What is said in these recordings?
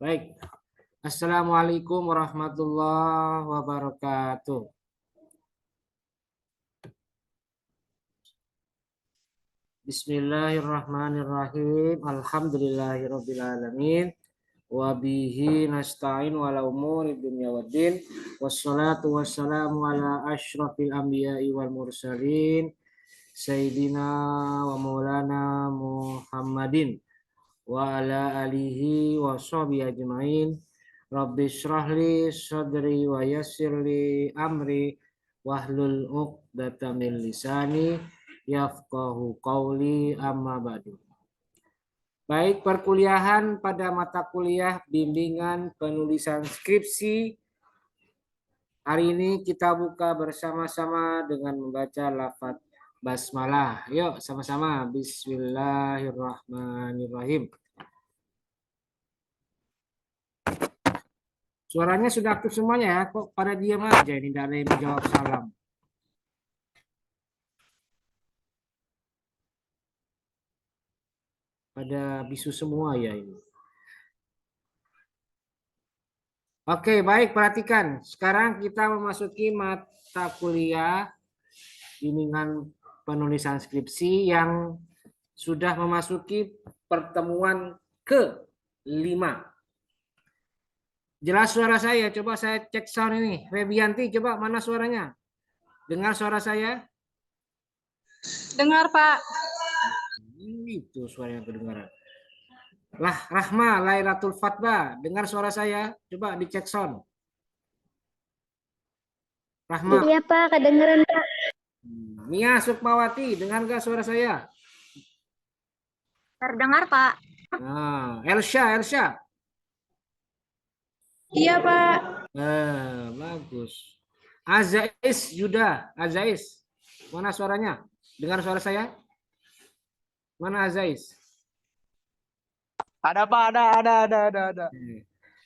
Baik. Assalamualaikum warahmatullahi wabarakatuh. Bismillahirrahmanirrahim. Alhamdulillahirabbil alamin. Wa bihi nasta'in wala umuri dunya waddin. Wassalatu wassalamu ala asyrafil anbiya'i wal mursalin. Sayyidina wa maulana Muhammadin wa ala alihi wa sahbihi ajmain. Rabbi shrahli sadri wa yassirli amri wahlul 'uqdatam min lisani yafqahu qawli amma ba'du. Baik, perkuliahan pada mata kuliah bimbingan penulisan skripsi. Hari ini kita buka bersama-sama dengan membaca lafaz basmalah. Yuk sama-sama. Bismillahirrahmanirrahim. Suaranya sudah aktif semuanya ya. Kok pada diam aja ini, tidak ada yang menjawab salam. Pada bisu semua ya ini. Oke, baik, perhatikan. Sekarang kita memasuki mata kuliah bimbingan penulisan skripsi yang sudah memasuki pertemuan ke-5. Jelas suara saya? Coba saya cek sound ini. Febianti, coba mana suaranya? Dengar suara saya? Dengar, Pak. Itu suara yang kedengaran. Rahma Lailatul Fatbah, dengar suara saya? Coba dicek sound. Rahma. Iya Pak, kedengeran Pak. Mia Sukmawati, dengar nggak suara saya? Terdengar, Pak. Nah, Elsha. Iya, Pak. Bagus. Azais Yuda, Azais, mana suaranya? Dengar suara saya? Mana Azais? Ada Pak, ada.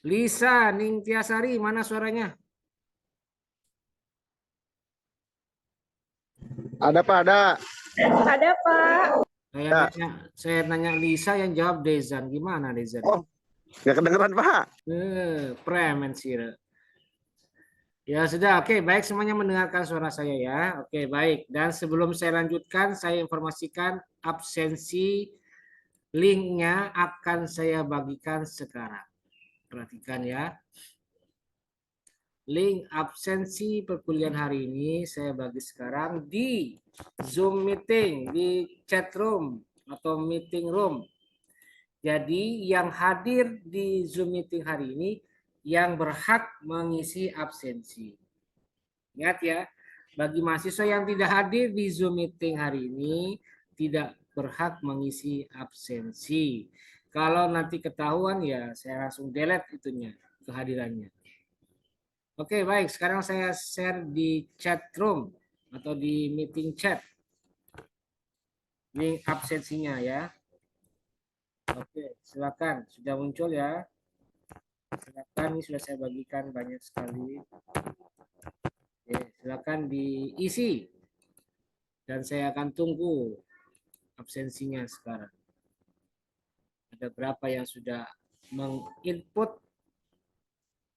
Lisa Ningtyasari, mana suaranya? Ada Pak, ada. Ada, Pak. Saya nanya Lisa, yang jawab Dezan. Gimana Dezan? Oh, nggak kedengeran Pak. Premen sih. Ya sudah, oke, baik, semuanya mendengarkan suara saya ya. Oke, baik. Dan sebelum saya lanjutkan, saya informasikan absensi linknya akan saya bagikan sekarang. Perhatikan ya. Link absensi perkuliahan hari ini saya bagi sekarang di Zoom meeting, di chat room atau meeting room. Jadi yang hadir di Zoom meeting hari ini yang berhak mengisi absensi. Ingat ya, bagi mahasiswa yang tidak hadir di Zoom meeting hari ini tidak berhak mengisi absensi. Kalau nanti ketahuan ya saya langsung delete itunya, kehadirannya. Oke, baik. Sekarang saya share di chat room atau di meeting chat. Link absensinya ya. Oke, silakan. Sudah muncul ya. Silakan, ini sudah saya bagikan banyak sekali. Oke, silakan diisi. Dan saya akan tunggu absensinya sekarang. Ada berapa yang sudah menginput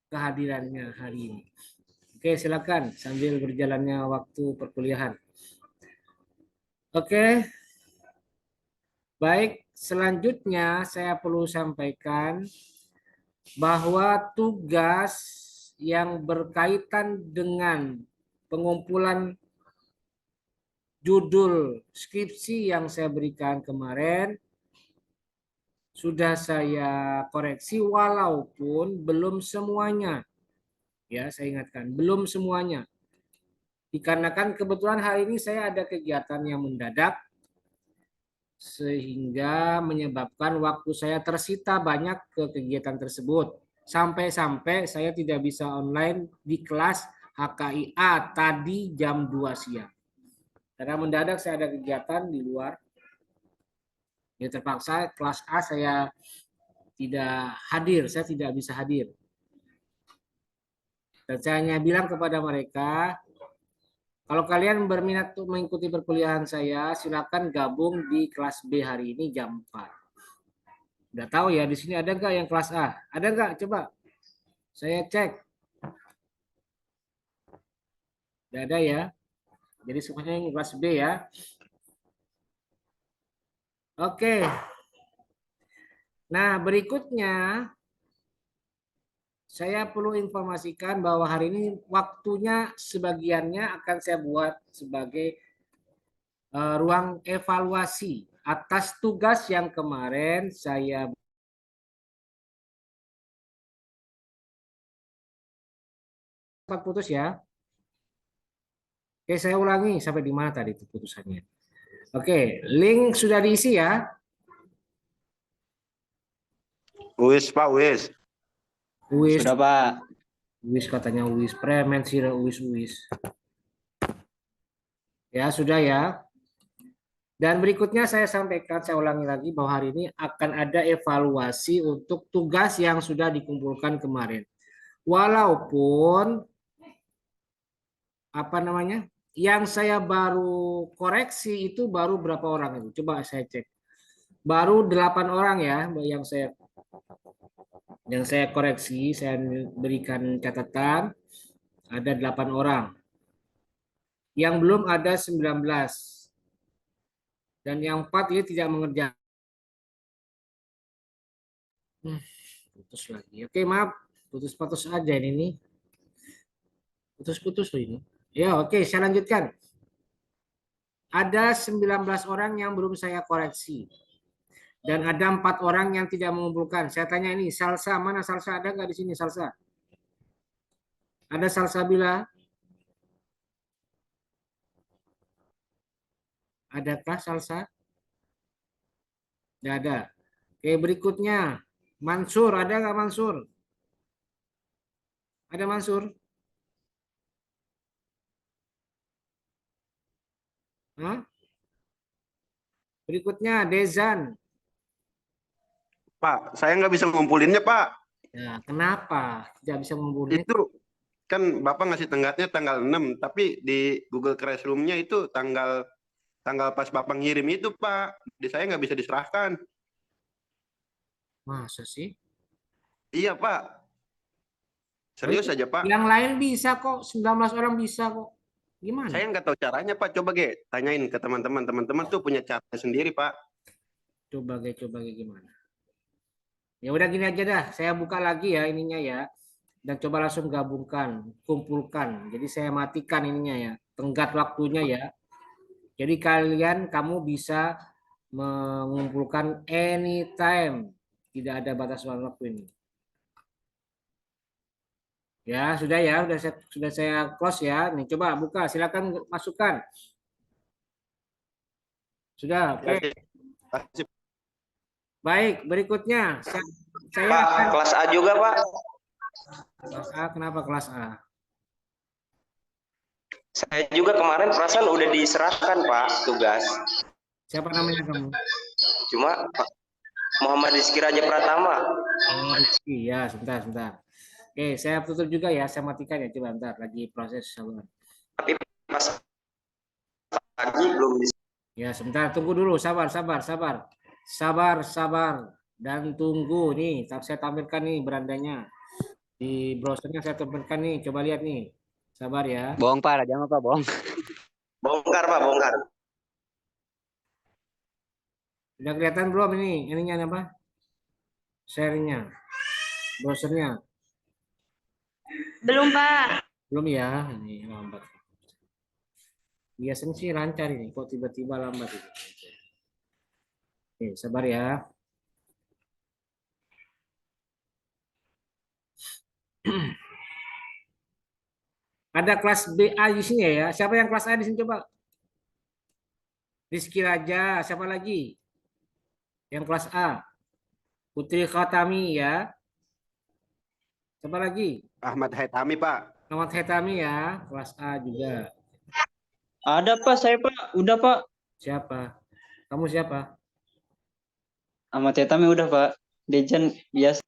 kehadirannya hari ini. Oke, silakan sambil berjalannya waktu perkuliahan. Oke. Baik, selanjutnya saya perlu sampaikan bahwa tugas yang berkaitan dengan pengumpulan judul skripsi yang saya berikan kemarin sudah saya koreksi walaupun belum semuanya. Ya, saya ingatkan, belum semuanya. Dikarenakan kebetulan hari ini saya ada kegiatan yang mendadak sehingga menyebabkan waktu saya tersita banyak ke kegiatan tersebut. Sampai-sampai saya tidak bisa online di kelas HKIA tadi jam 2 siang. Karena mendadak saya ada kegiatan di luar. Ya terpaksa kelas A saya tidak hadir, saya tidak bisa hadir. Dan saya hanya bilang kepada mereka, kalau kalian berminat untuk mengikuti perkuliahan saya, silakan gabung di kelas B hari ini jam 4. Udah tahu ya, di sini ada nggak yang kelas A? Ada nggak? Coba saya cek. Nggak ada ya. Jadi semuanya yang kelas B ya. Oke. Nah, berikutnya saya perlu informasikan bahwa hari ini waktunya sebagiannya akan saya buat sebagai ruang evaluasi atas tugas yang kemarin saya putus ya. Oke, saya ulangi sampai di mana tadi putusannya. Oke, link sudah diisi ya. Wis, Pak, wis. Wis, Sudah, Pak. wis katanya wis premen sih wis. Ya, sudah ya. Dan berikutnya saya sampaikan, saya ulangi lagi bahwa hari ini akan ada evaluasi untuk tugas yang sudah dikumpulkan kemarin. Walaupun apa namanya? Yang saya baru koreksi itu baru berapa orang itu? Coba saya cek. Baru 8 orang ya yang saya koreksi, saya berikan catatan ada 8 orang. Yang belum ada 19. Dan yang 4 ini tidak mengerjakan. Putus lagi. Oke, maaf. Putus-putus aja ini nih. Putus-putus loh ini. Ya, oke, saya lanjutkan. Ada 19 orang yang belum saya koreksi. Dan ada 4 orang yang tidak mengumpulkan. Saya tanya ini, Salsa, mana Salsa? Ada nggak di sini Salsa? Ada Salsabila? Adakah Salsa? Tidak ada. Oke, berikutnya. Mansur, ada nggak Mansur? Ada Mansur? Hah? Berikutnya, Dezan. Pak, saya nggak bisa ngumpulinnya, Pak. Ya, kenapa tidak bisa mengumpulkan? Itu kan Bapak ngasih tenggatnya tanggal 6, tapi di Google Classroom-nya itu tanggal pas Bapak ngirim itu, Pak. Di saya nggak bisa diserahkan. Masa sih? Iya, Pak. Serius aja, Pak. Yang lain bisa kok, 19 orang bisa kok. Gimana? Saya nggak tahu caranya, Pak. Coba, tanyain ke teman-teman. Teman-teman tuh punya cara sendiri, Pak. Coba gimana? Ya udah gini aja dah, saya buka lagi ya ininya ya. Dan coba langsung gabungkan, kumpulkan. Jadi saya matikan ininya ya, tenggat waktunya ya. Jadi kamu bisa mengumpulkan anytime. Tidak ada batasan waktu ini. Ya, sudah ya, sudah saya close ya. Nih coba buka, silakan masukkan. Sudah, oke. Kasih. Baik, berikutnya saya Pak, akan kelas A juga, Pak. kelas A. Kenapa kelas A? Saya juga kemarin perasaan udah diserahkan, Pak, tugas. Siapa namanya kamu? Cuma Pak Muhammad Rizky Raja Pratama. Oh, Rizky. Ya, sebentar. Oke, saya tutup juga ya, saya matikan ya. Coba bentar, lagi proses saluran. Tapi pas lagi belum bisa. Ya, sebentar, tunggu dulu, sabar. Dan tunggu nih, saya tampilkan nih berandanya. Di browsernya saya tampilkan nih, coba lihat nih. Sabar ya. Bohong Pak, jangan Pak, bohong. Bongkar, Pak, bongkar. Udah kelihatan belum ini? Ininya apa? Share-nya. Browsernya. Belum, Pak. Belum ya, ini lambat. Biasanya sih lancar ini, kok tiba-tiba lambat ini. Oke, sabar ya. Ada kelas BA di sini ya. Siapa yang kelas A di sini coba? Rizky Raja, siapa lagi? Yang kelas A. Putri Khatami ya. Siapa lagi? Ahmad Haitami, Pak. Ahmad Haitami ya, kelas A juga. Ada Pak, saya Pak. Udah Pak. Siapa? Kamu siapa? Sama Tetami udah Pak. Dejan biasa.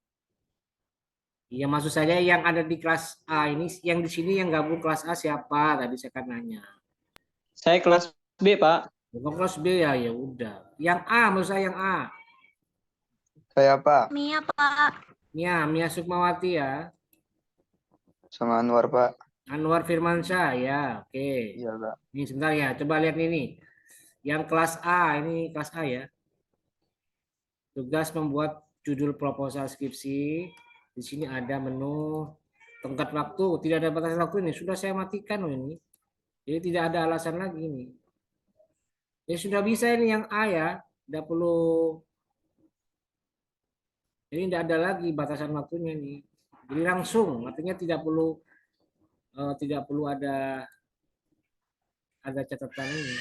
Iya, maksud saya yang ada di kelas A ini, yang di sini yang gabung kelas A siapa? Tadi saya kan nanya. Saya kelas B Pak. Bukan kelas B ya, ya udah. Yang A, maksud saya yang A. Saya Pak, Mia, Pak. Mia Sukmawati ya. sama Anwar Pak. Anwar Firmansyah ya. Oke. Iya Pak. Ini sebentar ya. Coba lihat nih. Yang kelas A, ini kelas A ya. Tugas membuat judul proposal skripsi. Di sini ada menu tenggat waktu, tidak ada batas waktu ini. Sudah saya matikan loh ini. Jadi tidak ada alasan lagi ini. Ya sudah bisa ini yang A ya. Tidak perlu. Ini tidak ada lagi batasan waktunya nih. Jadi langsung, artinya tidak perlu ada catatan ini.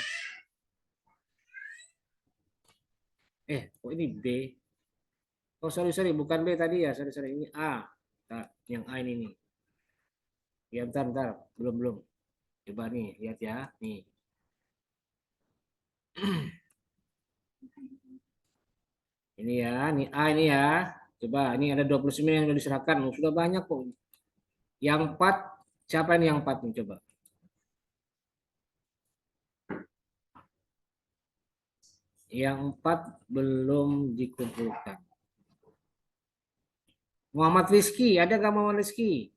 Kok ini B? Oh sorry, bukan B tadi ya, sorry ini A. Nah, yang A ini nih. Ya bentar, belum. Coba nih, lihat ya, nih. Ini ya, nih A ini ya. Coba, ini ada 29 yang sudah diserahkan. Oh, sudah banyak kok. Yang 4, siapa ini yang 4 nih coba? Yang 4 belum dikumpulkan. Muhammad Rizky, ada nggak Muhammad Rizky?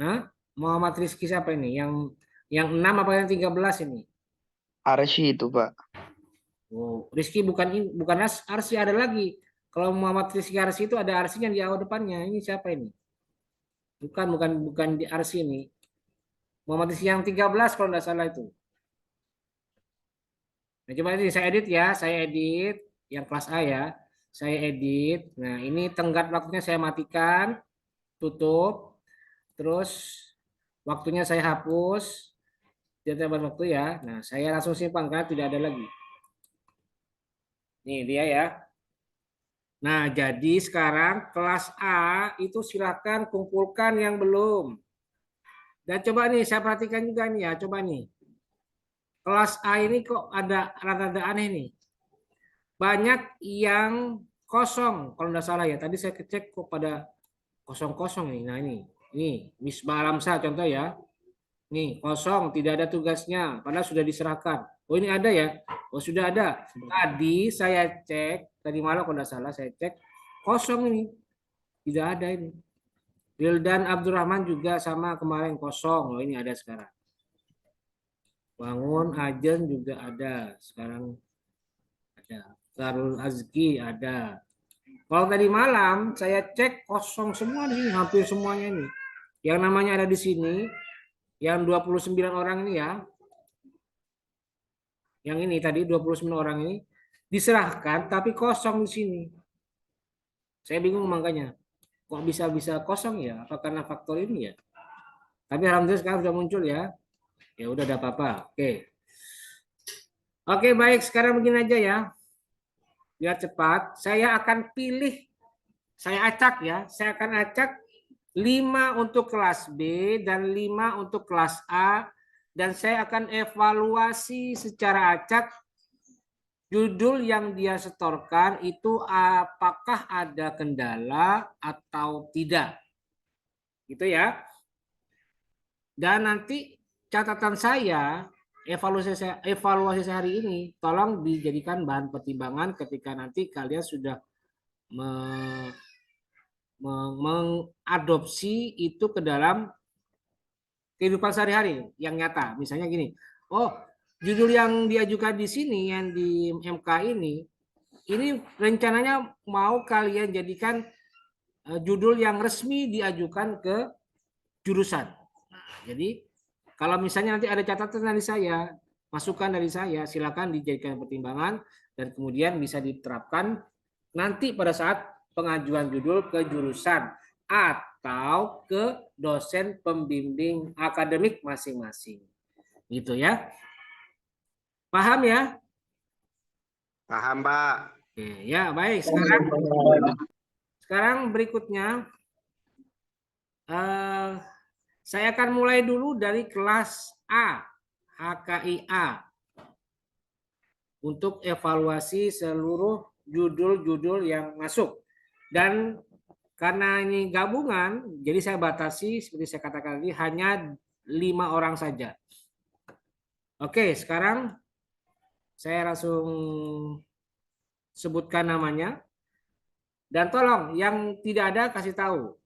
Hah? Muhammad Rizky siapa ini? Yang 6 apa yang 13 ini? Arsy itu Pak. Oh, Rizky bukan Arsy, ada lagi. Kalau Muhammad Rizky Arsy itu ada Arsinya di awal depannya. Ini siapa ini? Bukan di Arsy ini. Muhammad Rizky yang 13 kalau tidak salah itu. Nah, coba ini saya edit ya, saya edit yang kelas A ya. Saya edit. Nah, ini tenggat waktunya saya matikan, tutup. Terus waktunya saya hapus. Tidak ada waktu ya. Nah, saya langsung simpan karena tidak ada lagi. Nih dia ya. Nah, jadi sekarang kelas A itu silakan kumpulkan yang belum. Dan coba nih saya perhatikan juga nih ya, coba nih. Kelas A ini kok ada rada-rada aneh nih. Banyak yang kosong kalau tidak salah ya. Tadi saya cek kok pada kosong-kosong nih. Nah ini Misbah Alamsa contoh ya. Nih kosong, tidak ada tugasnya. Padahal sudah diserahkan. Oh ini ada ya. Oh sudah ada. Tadi saya cek, tadi malam kalau tidak salah saya cek kosong ini. Tidak ada ini. Wildan Abdurrahman juga sama kemarin kosong. Oh ini ada sekarang. Bangun Ajen juga ada. Sekarang ada. Darul Azki ada. Kalau tadi malam saya cek kosong semua nih, hampir semuanya ini. Yang namanya ada di sini, yang 29 orang ini ya. Yang ini tadi 29 orang ini diserahkan tapi kosong di sini. Saya bingung makanya. Kok bisa kosong ya? Apa karena faktor ini ya? Tapi alhamdulillah sekarang sudah muncul ya. Ya udah ada apa-apa. Oke. Oke, baik, sekarang begini aja ya. Biar cepat, saya akan pilih, saya acak ya, saya akan acak 5 untuk kelas B dan 5 untuk kelas A, dan saya akan evaluasi secara acak judul yang dia setorkan itu apakah ada kendala atau tidak. Gitu ya. Dan nanti catatan saya, evaluasi saya hari ini, tolong dijadikan bahan pertimbangan ketika nanti kalian sudah mengadopsi itu ke dalam kehidupan sehari-hari yang nyata. Misalnya gini, oh judul yang diajukan di sini, yang di MK ini rencananya mau kalian jadikan judul yang resmi diajukan ke jurusan. Jadi kalau misalnya nanti ada catatan dari saya, masukan dari saya, silakan dijadikan pertimbangan dan kemudian bisa diterapkan nanti pada saat pengajuan judul ke jurusan atau ke dosen pembimbing akademik masing-masing. Gitu ya. Paham ya? Paham, Pak. Oke, ya, baik. Sekarang berikutnya saya akan mulai dulu dari kelas A, HKIA, untuk evaluasi seluruh judul-judul yang masuk. Dan karena ini gabungan, jadi saya batasi seperti saya katakan tadi hanya 5 orang saja. Oke, sekarang saya langsung sebutkan namanya. Dan tolong yang tidak ada kasih tahu.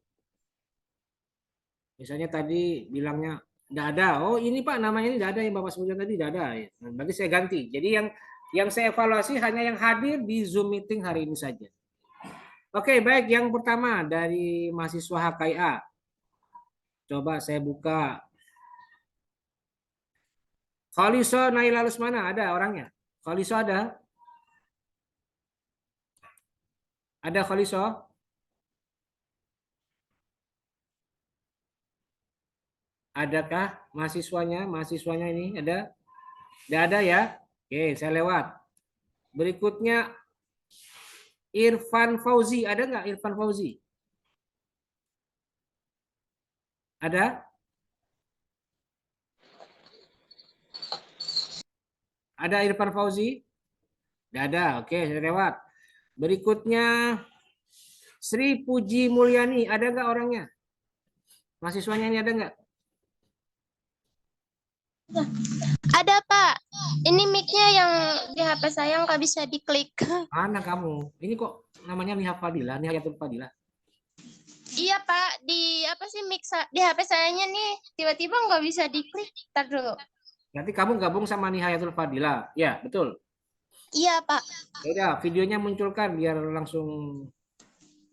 Misalnya tadi bilangnya tidak ada. Oh ini Pak namanya ini tidak ada yang Bapak sebutkan tadi tidak ada. Nah, berarti saya ganti. Jadi yang saya evaluasi hanya yang hadir di Zoom meeting hari ini saja. Oke baik, yang pertama dari mahasiswa HKIA. Coba saya buka. Khaliso Naila Lusmana ada orangnya? Khaliso ada? Ada Khaliso? Adakah mahasiswanya? Mahasiswanya ini ada? Tidak ada ya? Oke, saya lewat. Berikutnya Irfan Fauzi, ada nggak Irfan Fauzi? Ada? Ada Irfan Fauzi? Tidak ada. Oke, saya lewat. Berikutnya Sri Puji Mulyani, ada nggak orangnya? Mahasiswanya ini ada nggak? Ada Pak, ini mic-nya yang di HP saya nggak bisa diklik. Mana kamu? Ini kok namanya Niha Fadila, Nihayatul Fadila. Iya Pak, di apa sih di HP sayanya nih tiba-tiba nggak bisa diklik. Ntar dulu. Nanti kamu gabung sama Nihayatul Fadila. Ya, betul. Iya Pak. Ya udah, videonya munculkan biar langsung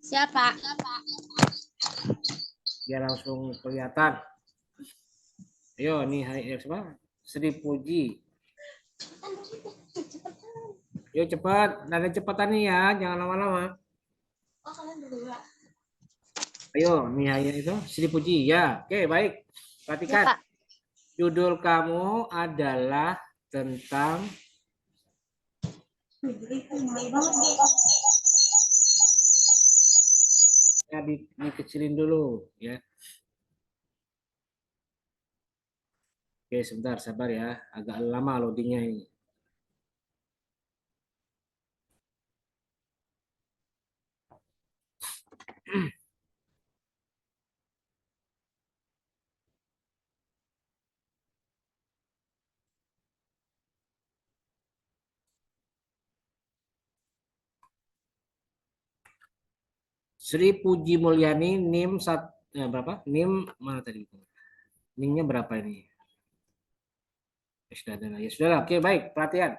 Siapa? kelihatan. Ayo nih siapa? Sri Puji. Yuk cepat, ada cepatan nih ya, jangan lama-lama. Ayo nih itu Sri Puji ya. Oke, baik. Perhatikan. Ya, Pak. Judul kamu adalah tentang ya dikecilin dulu ya. Oke, sebentar, sabar ya. Agak lama loadingnya ini. Sri Puji Mulyani, NIM berapa? NIM mana tadi? NIM-nya berapa ini? Ya sudah, oke baik, perhatian.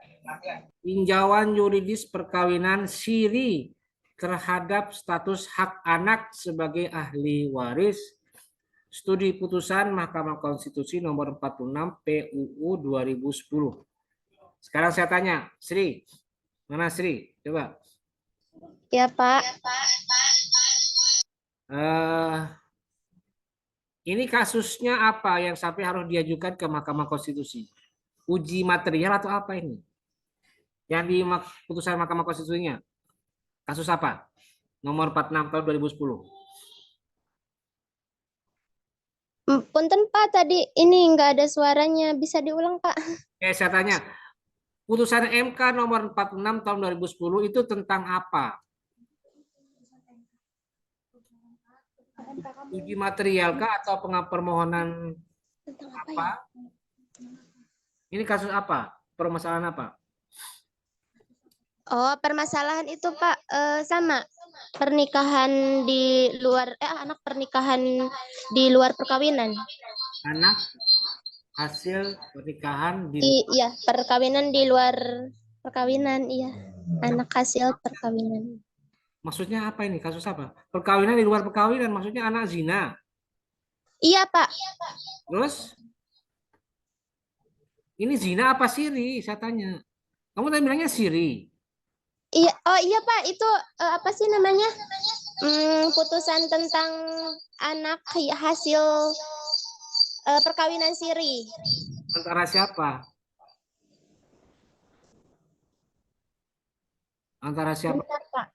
Tinjauan yuridis perkawinan siri terhadap status hak anak sebagai ahli waris. Studi putusan Mahkamah Konstitusi nomor 46 PUU 2010. Sekarang saya tanya, Sri, mana Sri? Coba. Ya Pak. Ini kasusnya apa yang sampai harus diajukan ke Mahkamah Konstitusi? Uji material atau apa ini? Yang di putusan Mahkamah Konstitusinya. Kasus apa? Nomor 46 tahun 2010. Punten Pak, tadi ini nggak ada suaranya. Bisa diulang Pak? Oke, saya tanya. Putusan MK nomor 46 tahun 2010 itu tentang apa? Uji material kah atau permohonan apa? Ini kasus apa? Permasalahan apa? Oh, permasalahan itu Pak sama pernikahan di luar anak pernikahan di luar perkawinan. Anak hasil pernikahan Iya, perkawinan di luar perkawinan, iya. Anak hasil perkawinan. Maksudnya apa ini? Kasus apa? Perkawinan di luar perkawinan, maksudnya anak zina. Iya, Pak. Terus? Ini zina apa siri? Saya tanya. Kamu tadi bilangnya siri. Iya, oh iya Pak, itu apa sih namanya? Putusan tentang anak hasil perkawinan siri. Antara siapa? Antara siapa? Bentar, Pak.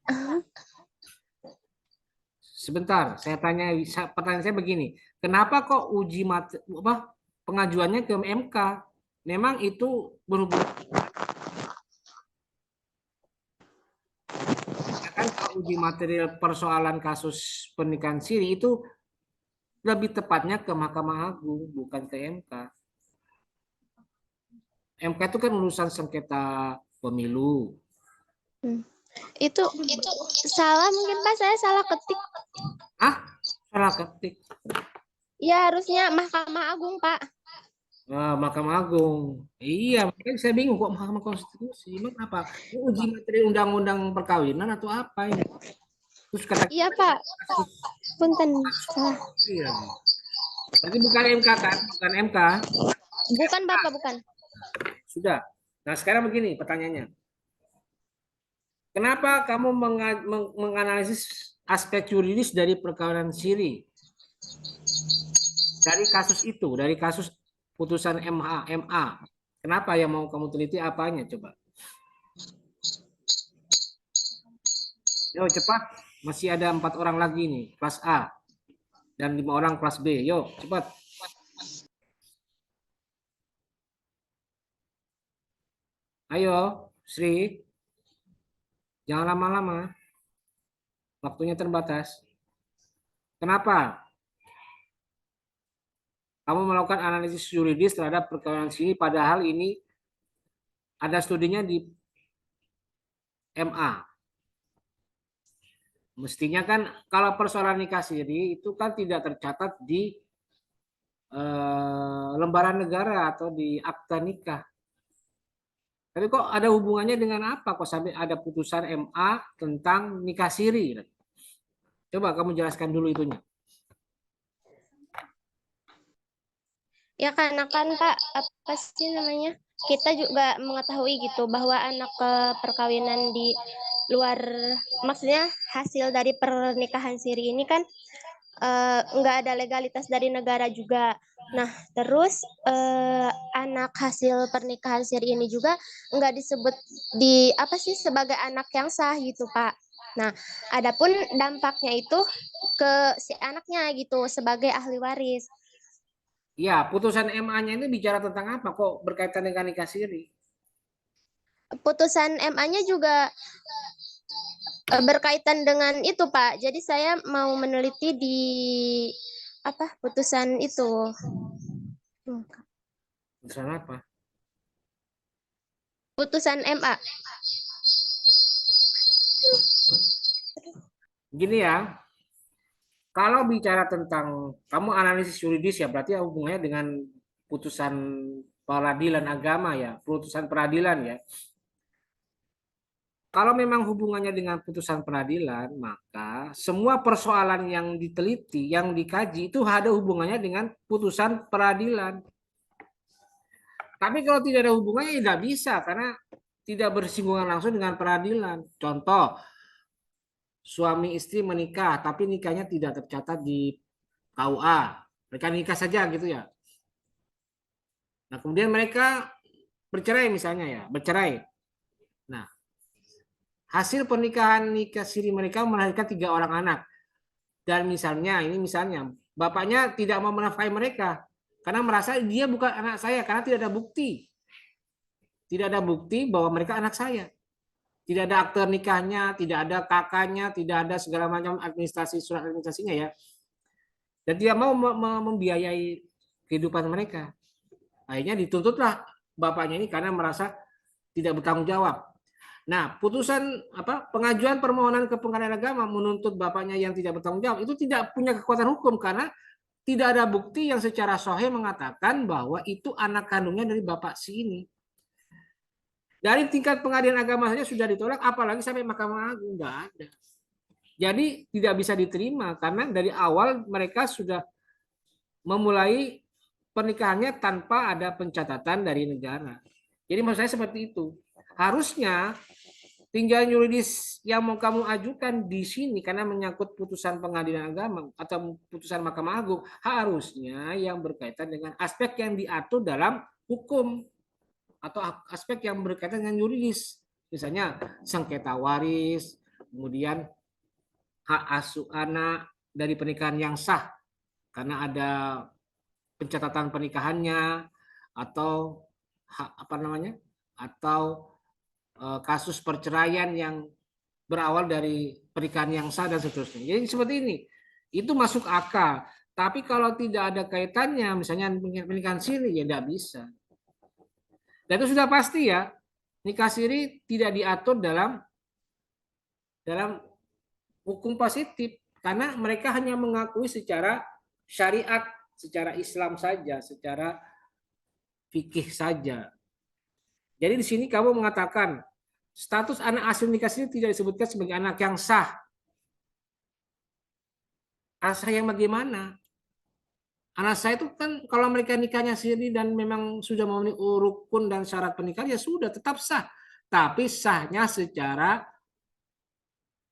Sebentar, saya tanya, pertanyaan saya begini. Kenapa kok pengajuannya ke MK? Memang itu berhubungan. Kan uji material persoalan kasus pernikahan siri itu lebih tepatnya ke Mahkamah Agung, bukan ke MK. MK itu kan urusan sengketa pemilu. Itu salah mungkin Pak, saya salah ketik. Ah, salah ketik. Ya harusnya Mahkamah Agung Pak. Mahkamah Agung. Iya, makanya saya bingung kok Mahkamah Konstitusi. Emang apa? Ini uji materi undang-undang perkawinan atau apa ini? Terus kata Iya Pak, kasus punten salah. iya. Berarti bukan MK kan? Bukan MK. Bukan Bapak, bukan. Sudah. Nah, sekarang begini pertanyaannya. Kenapa kamu menganalisis aspek yuridis dari perkawinan siri? Dari kasus itu, dari kasus putusan MA. Kenapa yang mau kamu teliti apanya coba? Yo cepat, masih ada 4 orang lagi nih, kelas A dan 5 orang kelas B. Yo cepat. Ayo, Sri. Jangan lama-lama. Waktunya terbatas. Kenapa? Kamu melakukan analisis yuridis terhadap perkawinan siri padahal ini ada studinya di MA. Mestinya kan kalau persoalan nikah siri itu kan tidak tercatat di lembaran negara atau di akta nikah. Tapi kok ada hubungannya dengan apa? Kok sampai ada putusan MA tentang nikah siri? Coba kamu jelaskan dulu itunya. Ya karena kan Pak, apa sih namanya? Kita juga mengetahui gitu bahwa anak perkawinan di luar, maksudnya hasil dari pernikahan siri ini kan nggak ada legalitas dari negara juga. Nah, terus anak hasil pernikahan siri ini juga nggak disebut di apa sih sebagai anak yang sah gitu, Pak. Nah, adapun dampaknya itu ke si anaknya gitu sebagai ahli waris. Ya, putusan MA-nya ini bicara tentang apa? Kok berkaitan dengan nikah siri? Putusan MA-nya juga berkaitan dengan itu, Pak. Jadi saya mau meneliti di apa putusan itu. Putusan apa? Putusan MA. Gini ya, kalau bicara tentang kamu analisis yuridis ya berarti hubungannya dengan putusan peradilan agama ya, putusan peradilan ya. Kalau memang hubungannya dengan putusan peradilan, maka semua persoalan yang diteliti, yang dikaji itu ada hubungannya dengan putusan peradilan. Tapi kalau tidak ada hubungannya tidak bisa karena tidak bersinggungan langsung dengan peradilan. Contoh, suami istri menikah tapi nikahnya tidak tercatat di KUA. Mereka nikah saja gitu ya. Nah, kemudian mereka bercerai misalnya ya, bercerai. Nah, hasil pernikahan nikah siri mereka melahirkan 3 orang anak. Dan misalnya, ini misalnya, bapaknya tidak mau menafkahi mereka karena merasa dia bukan anak saya karena tidak ada bukti. Tidak ada bukti bahwa mereka anak saya. Tidak ada akte nikahnya, tidak ada kakaknya, tidak ada segala macam administrasi surat administrasinya ya. Dan dia mau membiayai kehidupan mereka. Akhirnya dituntutlah bapaknya ini karena merasa tidak bertanggung jawab. Nah, putusan pengajuan permohonan ke pengadilan agama menuntut bapaknya yang tidak bertanggung jawab itu tidak punya kekuatan hukum karena tidak ada bukti yang secara sahih mengatakan bahwa itu anak kandungnya dari bapak si ini. Dari tingkat pengadilan agama saja sudah ditolak, apalagi sampai Mahkamah Agung nggak ada. Jadi tidak bisa diterima karena dari awal mereka sudah memulai pernikahannya tanpa ada pencatatan dari negara. Jadi maksud saya seperti itu. Harusnya tinjauan yuridis yang mau kamu ajukan di sini karena menyangkut putusan pengadilan agama atau putusan Mahkamah Agung harusnya yang berkaitan dengan aspek yang diatur dalam hukum atau aspek yang berkaitan dengan yuridis. Misalnya sengketa waris, kemudian hak asuh anak dari pernikahan yang sah karena ada pencatatan pernikahannya atau atau kasus perceraian yang berawal dari pernikahan yang sah dan seterusnya. Jadi seperti ini. Itu masuk akal. Tapi kalau tidak ada kaitannya, misalnya pernikahan siri, ya tidak bisa. Dan itu sudah pasti ya, nikah siri tidak diatur dalam dalam hukum positif karena mereka hanya mengakui secara syariat, secara Islam saja, secara fikih saja. Jadi di sini kamu mengatakan status anak asli nikah sini tidak disebutkan sebagai anak yang sah. Sah yang bagaimana? Anak saya itu kan kalau mereka nikahnya sendiri dan memang sudah memenuhi rukun dan syarat pernikahan ya sudah tetap sah. Tapi sahnya secara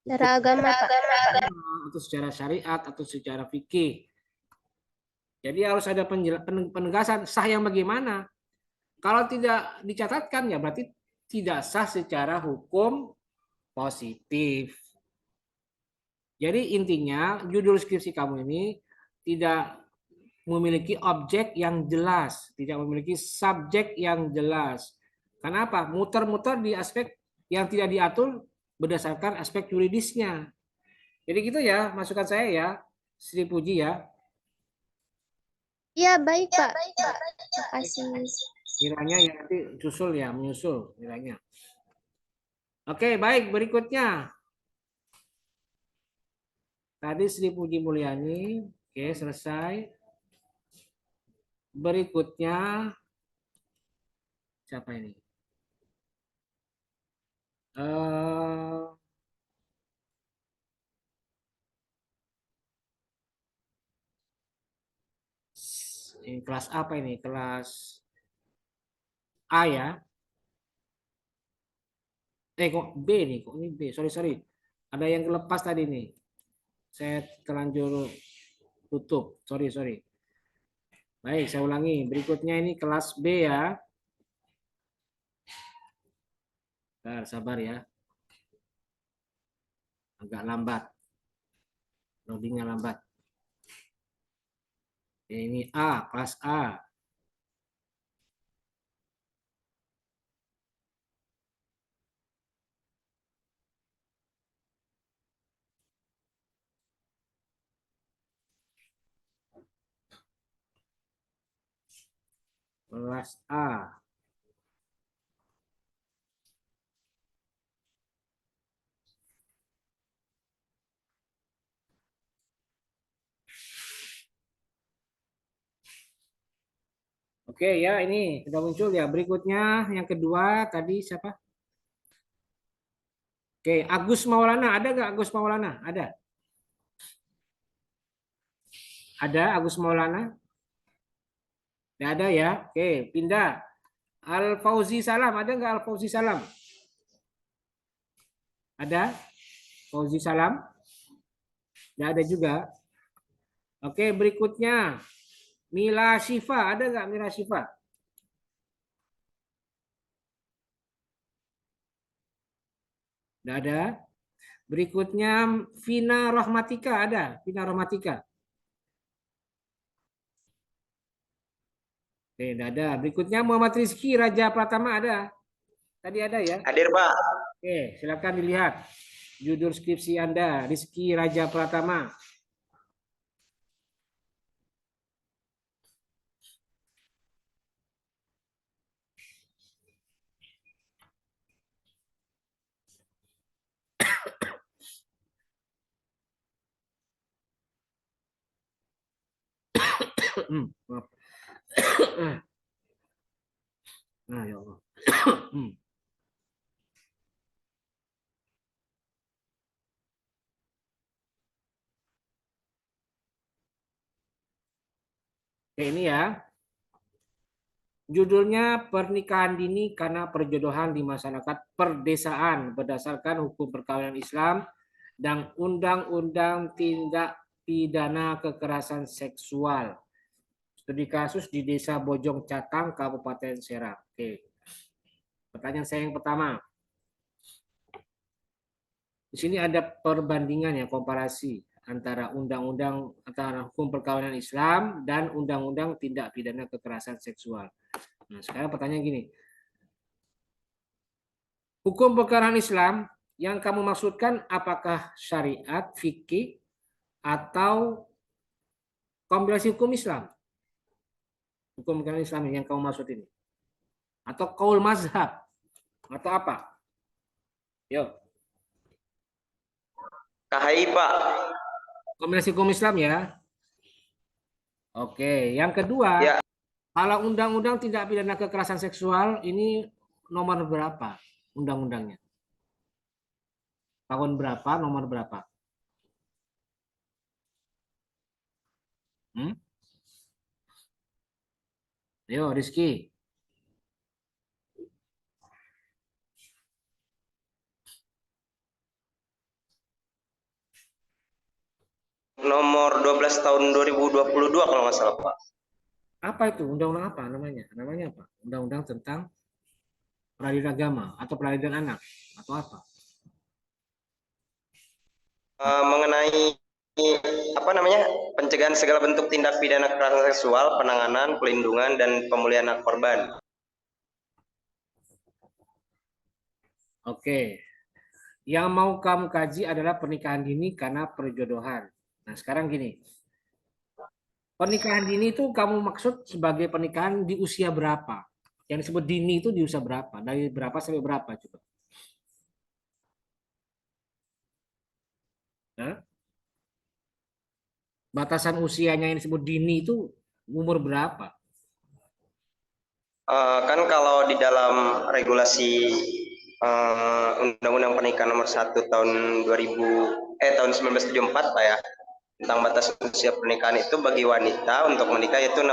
Secara agama, Pak. atau secara syariat atau secara fikih. Jadi harus ada penegasan sah yang bagaimana. Kalau tidak dicatatkan ya berarti tidak sah secara hukum positif. Jadi intinya judul skripsi kamu ini tidak memiliki objek yang jelas, tidak memiliki subjek yang jelas. Kenapa? Muter-muter di aspek yang tidak diatur berdasarkan aspek yuridisnya. Jadi gitu ya, masukan saya ya, Sri Puji ya. Iya, baik, Pak. Terima kasih. Kiranya ya nanti menyusul kiranya. Oke, baik berikutnya. Tadi Sri Puji Mulyani, oke selesai. Berikutnya siapa ini? Ini kelas apa ini? Kelas A ya? Kok B nih? Kok ini B? Sorry. Ada yang lepas tadi nih. Saya terlanjur tutup. Sorry. Baik, saya ulangi. Berikutnya ini kelas B ya. Sabar ya. Agak lambat. Loadingnya lambat. Ini A, kelas A. Kelas A. Oke ya, ini sudah muncul ya. Berikutnya yang kedua tadi siapa? Oke, Agus Maulana. Ada nggak Agus Maulana? Ada. Ada Agus Maulana? Tidak ada ya. Oke, pindah. Al Fauzi Salam. Ada nggak Al Fauzi Salam? Ada? Fauzi Salam? Tidak ada juga. Oke, berikutnya. Mila Syifa. Ada nggak Mila Syifa? Tidak ada. Berikutnya Vina Rahmatika. Ada? Vina Rahmatika. Oke, tidak ada. Berikutnya Muhammad Rizky Raja Pratama. Ada? Tadi ada ya? Hadir, Pak. Oke, silakan dilihat. Judul skripsi Anda, Rizky Raja Pratama. Maaf. Nah, ya Allah. Oke, ini ya. Judulnya Pernikahan Dini karena Perjodohan di Masyarakat Perdesaan berdasarkan hukum perkawinan Islam dan Undang-Undang Tindak Pidana Kekerasan Seksual. Studi kasus di Desa Bojong Catang, Kabupaten Serang. Oke. Pertanyaan saya yang pertama. Di sini ada perbandingan ya, komparasi antara undang-undang antara hukum perkawinan Islam dan undang-undang tindak pidana kekerasan seksual. Nah, sekarang pertanyaan gini. Hukum perkawinan Islam yang kamu maksudkan apakah syariat, fikih, atau kombinasi hukum Islam? Hukum perkawinan Islam yang kamu maksud ini? Atau qaul mazhab? Atau apa? Yuk. KHI Pak. Kombinasi hukum Islam ya. Oke, yang kedua, Ya. kalau undang-undang tindak pidana kekerasan seksual ini nomor berapa undang-undangnya? Tahun berapa, nomor berapa? Hmm? Ayo, Rizky. Nomor 12 tahun 2022 kalau nggak salah Pak. Apa itu? Undang-undang apa namanya? Namanya apa? Undang-undang tentang peradilan agama atau peradilan anak atau apa? Mengenai apa namanya, pencegahan segala bentuk tindak pidana kekerasan seksual, penanganan, pelindungan, dan pemulihan hak korban. Oke. Yang mau kamu kaji adalah pernikahan dini karena perjodohan. Nah, sekarang gini. Pernikahan dini itu kamu maksud sebagai pernikahan di usia berapa? Yang disebut dini itu di usia berapa? Dari berapa sampai berapa coba? Hah? Batasan usianya yang disebut dini itu umur berapa? Kan kalau di dalam regulasi Undang-Undang Pernikahan Nomor 1 tahun 1974 Pak ya, tentang batas usia pernikahan itu bagi wanita untuk menikah itu 16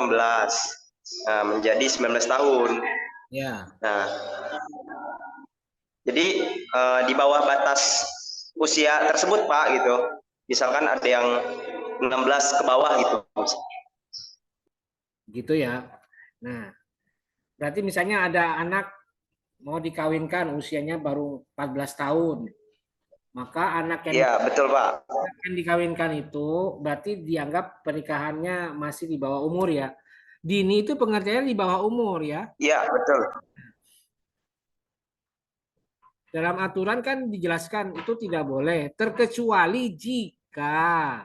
menjadi 19 tahun. Ya. Nah, jadi di bawah batas usia tersebut Pak gitu, misalkan ada yang 16 ke bawah gitu. Gitu ya. Nah, berarti misalnya ada anak mau dikawinkan usianya baru 14 tahun. Maka anak Iya, betul Pak. yang dikawinkan itu berarti dianggap pernikahannya masih di bawah umur ya. Dini itu pengertiannya di bawah umur ya. Iya, betul. Dalam aturan kan dijelaskan itu tidak boleh terkecuali jika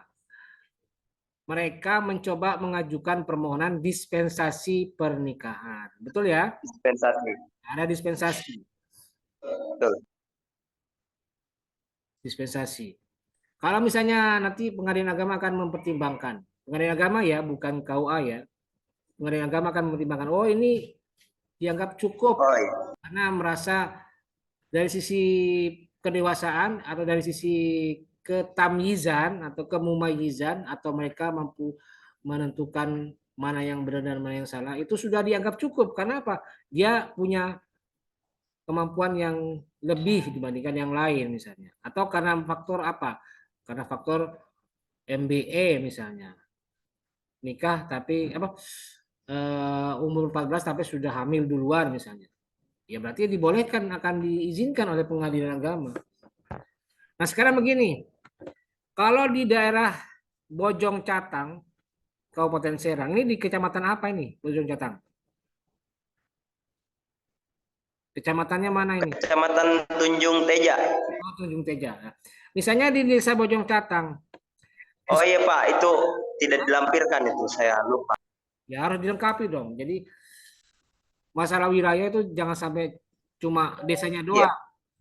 mereka mencoba mengajukan permohonan dispensasi pernikahan. Betul ya? Dispensasi. Ada dispensasi. Betul. Dispensasi. Kalau misalnya nanti pengadilan agama akan mempertimbangkan. Pengadilan agama ya, bukan KUA ya. Pengadilan agama akan mempertimbangkan, oh ini dianggap cukup Oh iya. karena merasa dari sisi kedewasaan atau dari sisi ketamyizan atau kemumayizan atau mereka mampu menentukan mana yang benar dan mana yang salah itu sudah dianggap cukup. Karena apa? Dia punya kemampuan yang lebih dibandingkan yang lain misalnya. Atau karena faktor apa? Karena faktor MBE misalnya. Nikah tapi apa umur 14 tapi sudah hamil duluan misalnya. Ya berarti dibolehkan, akan diizinkan oleh pengadilan agama. Nah sekarang begini, kalau di daerah Bojong Catang, Kabupaten Serang, ini di kecamatan apa ini Bojong Catang? Kecamatannya mana ini? Kecamatan Tunjung Teja. Oh, Tunjung Teja. Misalnya di desa Bojong Catang. Oh iya Pak, itu tidak dilampirkan itu, saya lupa. Ya harus dilengkapi dong. Jadi masalah wilayah itu jangan sampai cuma desanya doang,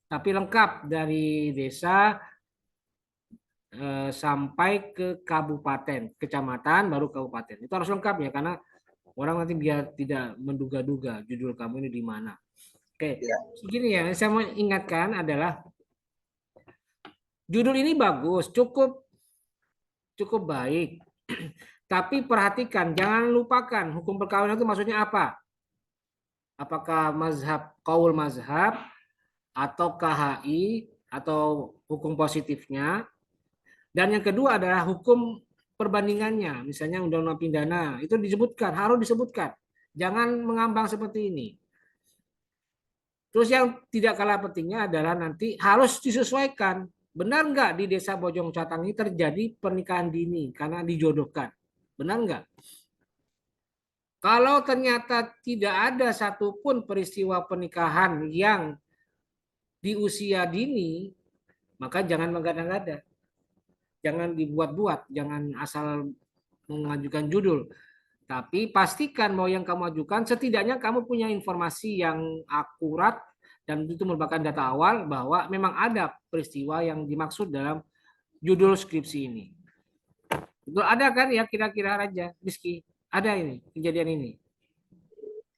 tapi lengkap dari desa sampai ke kabupaten, kecamatan, baru kabupaten. Itu harus lengkap ya, karena orang nanti biar tidak menduga-duga judul kamu ini di mana. Oke, segini ya. Saya mau ingatkan adalah judul ini bagus, cukup baik. Tapi perhatikan, jangan lupakan hukum perkawinan itu maksudnya apa? Apakah mazhab, kaul mazhab, atau KHI, atau hukum positifnya. Dan yang kedua adalah hukum perbandingannya. Misalnya undang-undang pidana, itu disebutkan, harus disebutkan. Jangan mengambang seperti ini. Terus yang tidak kalah pentingnya adalah nanti harus disesuaikan. Benar nggak di desa Bojong Catang ini terjadi pernikahan dini karena dijodohkan? Benar nggak? Kalau ternyata tidak ada satupun peristiwa pernikahan yang di usia dini, maka jangan mengada-ngada. Jangan dibuat-buat, jangan asal mengajukan judul. Tapi pastikan bahwa yang kamu ajukan setidaknya kamu punya informasi yang akurat dan itu merupakan data awal bahwa memang ada peristiwa yang dimaksud dalam judul skripsi ini. Betul, ada kan ya kira-kira aja, Rizky? Ada ini, kejadian ini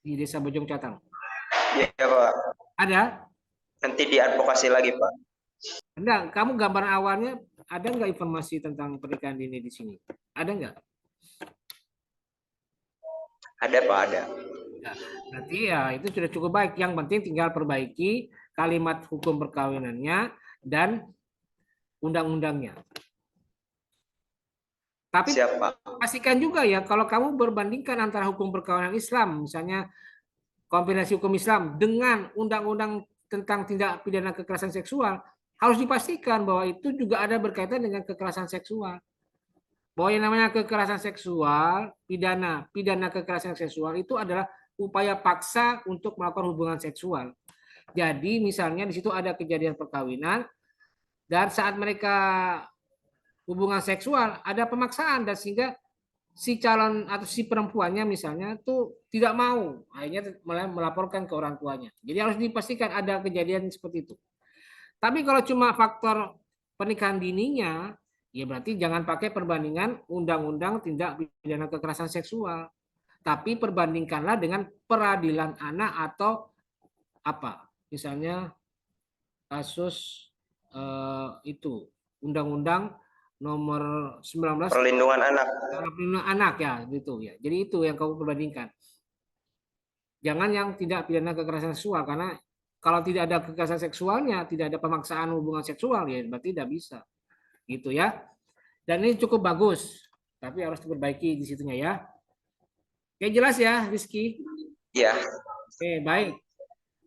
di Desa Bojong Catang. Iya, Pak. Ada? Nanti diadvokasi lagi, Pak. Enggak, kamu gambaran awalnya ada nggak informasi tentang pernikahan dini di sini? Ada nggak? Ada, Pak, ada. Berarti ya itu sudah cukup baik. Yang penting tinggal perbaiki kalimat hukum perkawinannya dan undang-undangnya. Tapi Siap, Pak. pastikan juga ya kalau kamu berbandingkan antara hukum perkawinan Islam, misalnya kombinasi hukum Islam dengan undang-undang tentang tindak pidana kekerasan seksual, harus dipastikan bahwa itu juga ada berkaitan dengan kekerasan seksual. Bahwa yang namanya kekerasan seksual, pidana kekerasan seksual itu adalah upaya paksa untuk melakukan hubungan seksual. Jadi misalnya di situ ada kejadian perkawinan dan saat mereka hubungan seksual ada pemaksaan dan sehingga si calon atau si perempuannya misalnya tuh tidak mau, akhirnya melaporkan ke orang tuanya. Jadi harus dipastikan ada kejadian seperti itu. Tapi kalau cuma faktor pernikahan dininya, ya berarti jangan pakai perbandingan undang-undang tindak pidana kekerasan seksual. Tapi perbandingkanlah dengan peradilan anak atau apa? Misalnya kasus itu undang-undang nomor 19 Perlindungan anak. perlindungan anak ya gitu ya. Jadi itu yang kamu perbandingkan. Jangan yang tidak pidana kekerasan seksual karena kalau tidak ada kekerasan seksualnya, tidak ada pemaksaan hubungan seksual ya berarti tidak bisa. Gitu ya. Dan ini cukup bagus, tapi harus diperbaiki di situnya ya. Oke, jelas ya, Rizky? Iya. Oke, baik.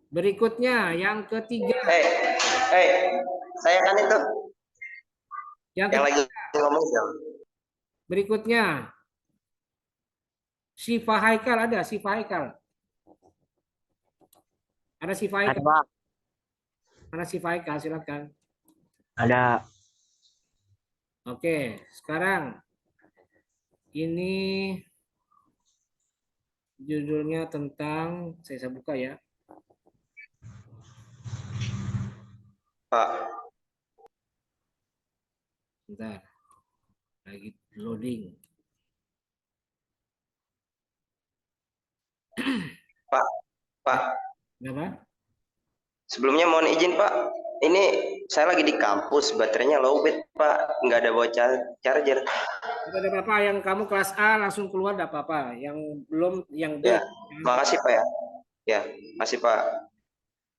Berikutnya yang ketiga. Saya kan itu Yang yang lagi ngomong ya. berikutnya. Syifa Haikal ada, Syifa Haikal. Ada Syifa Haikal. Pak. Ada Syifa Haikal, silakan. Ada. Oke, sekarang ini judulnya tentang, saya buka ya. Pak. Bentar. Lagi loading. Pak. Kenapa? Sebelumnya mohon izin, Pak. Ini saya lagi di kampus, baterainya lowbat, Pak. Nggak ada bawa charger. Tidak ada apa-apa, yang kamu kelas A langsung keluar tidak apa-apa. Yang belum, yang B. Ya, makasih, Pak ya. Ya, makasih, Pak.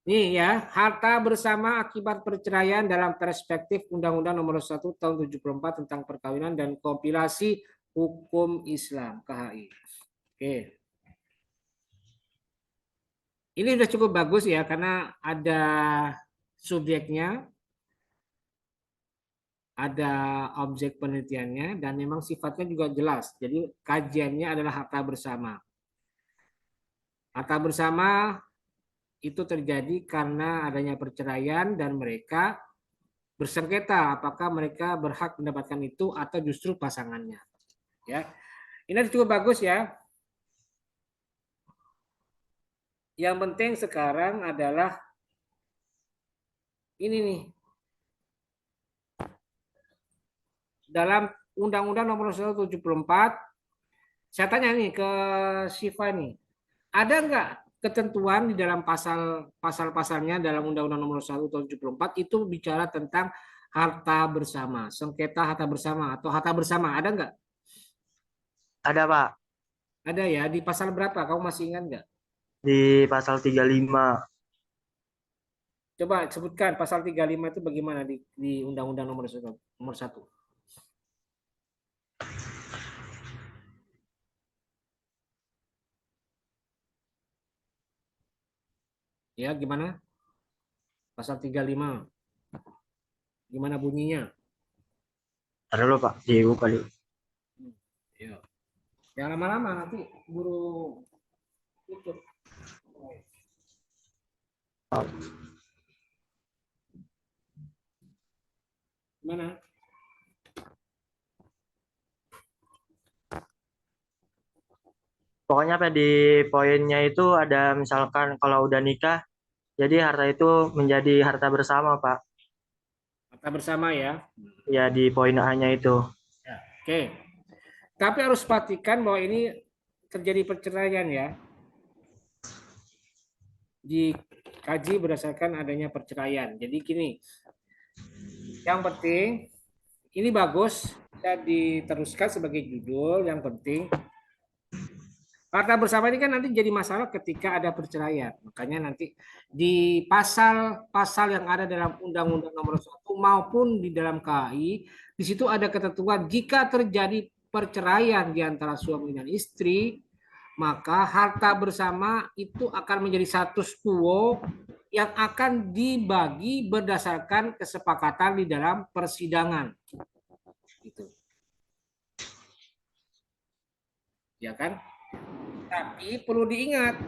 Nih ya, harta bersama akibat perceraian dalam perspektif Undang-Undang Nomor 1 Tahun 74 tentang perkawinan dan kompilasi hukum Islam KHI. Oke. Ini sudah cukup bagus ya karena ada subjeknya, ada objek penelitiannya dan memang sifatnya juga jelas. Jadi kajiannya adalah harta bersama. Harta bersama itu terjadi karena adanya perceraian dan mereka bersengketa apakah mereka berhak mendapatkan itu atau justru pasangannya. Ya, ini cukup bagus ya. Yang penting sekarang adalah ini nih. Dalam Undang-Undang Nomor 174, saya tanya nih ke Syifa nih, ada nggak ketentuan di dalam pasal-pasalnya dalam Undang-Undang Nomor 1 Tahun 74 itu bicara tentang harta bersama, sengketa harta bersama atau harta bersama, ada nggak? Ada, Pak. Ada ya, di pasal berapa? Kamu masih ingat nggak? Di pasal 35. Coba sebutkan pasal 35 itu bagaimana di Undang-Undang Nomor 1. Ya, gimana? Pasal 35. Gimana bunyinya? Ada loh, Pak. Dibuka dulu. Ya. Jangan lama-lama nanti buru tutup. Gimana? Pokoknya Pak, di poinnya itu ada misalkan kalau udah nikah, jadi harta itu menjadi harta bersama, Pak. Harta bersama ya. Ya di poin A-nya itu. Ya, oke. Tapi harus pastikan bahwa ini terjadi perceraian ya. Dikaji berdasarkan adanya perceraian. Jadi gini, yang penting ini bagus bisa diteruskan sebagai judul. Yang penting harta bersama ini kan nanti jadi masalah ketika ada perceraian. Makanya nanti di pasal-pasal yang ada dalam Undang-Undang Nomor 1 maupun di dalam KAI, di situ ada ketentuan jika terjadi perceraian di antara suami dan istri, maka harta bersama itu akan menjadi status quo yang akan dibagi berdasarkan kesepakatan di dalam persidangan. Gitu. Ya kan? Tapi perlu diingat,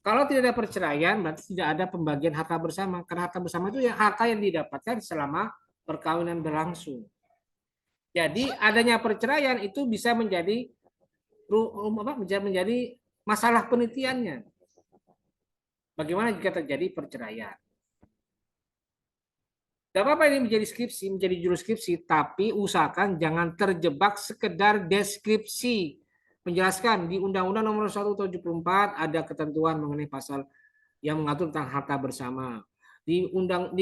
kalau tidak ada perceraian, berarti tidak ada pembagian harta bersama. Karena harta bersama itu ya harta yang didapatkan selama perkawinan berlangsung. Jadi adanya perceraian itu bisa menjadi masalah penelitiannya. Bagaimana jika terjadi perceraian? Tidak apa-apa ini menjadi skripsi, menjadi judul skripsi, tapi usahakan jangan terjebak sekedar deskripsi. Menjelaskan di Undang-Undang Nomor 1 Tahun 74 ada ketentuan mengenai pasal yang mengatur tentang harta bersama. Di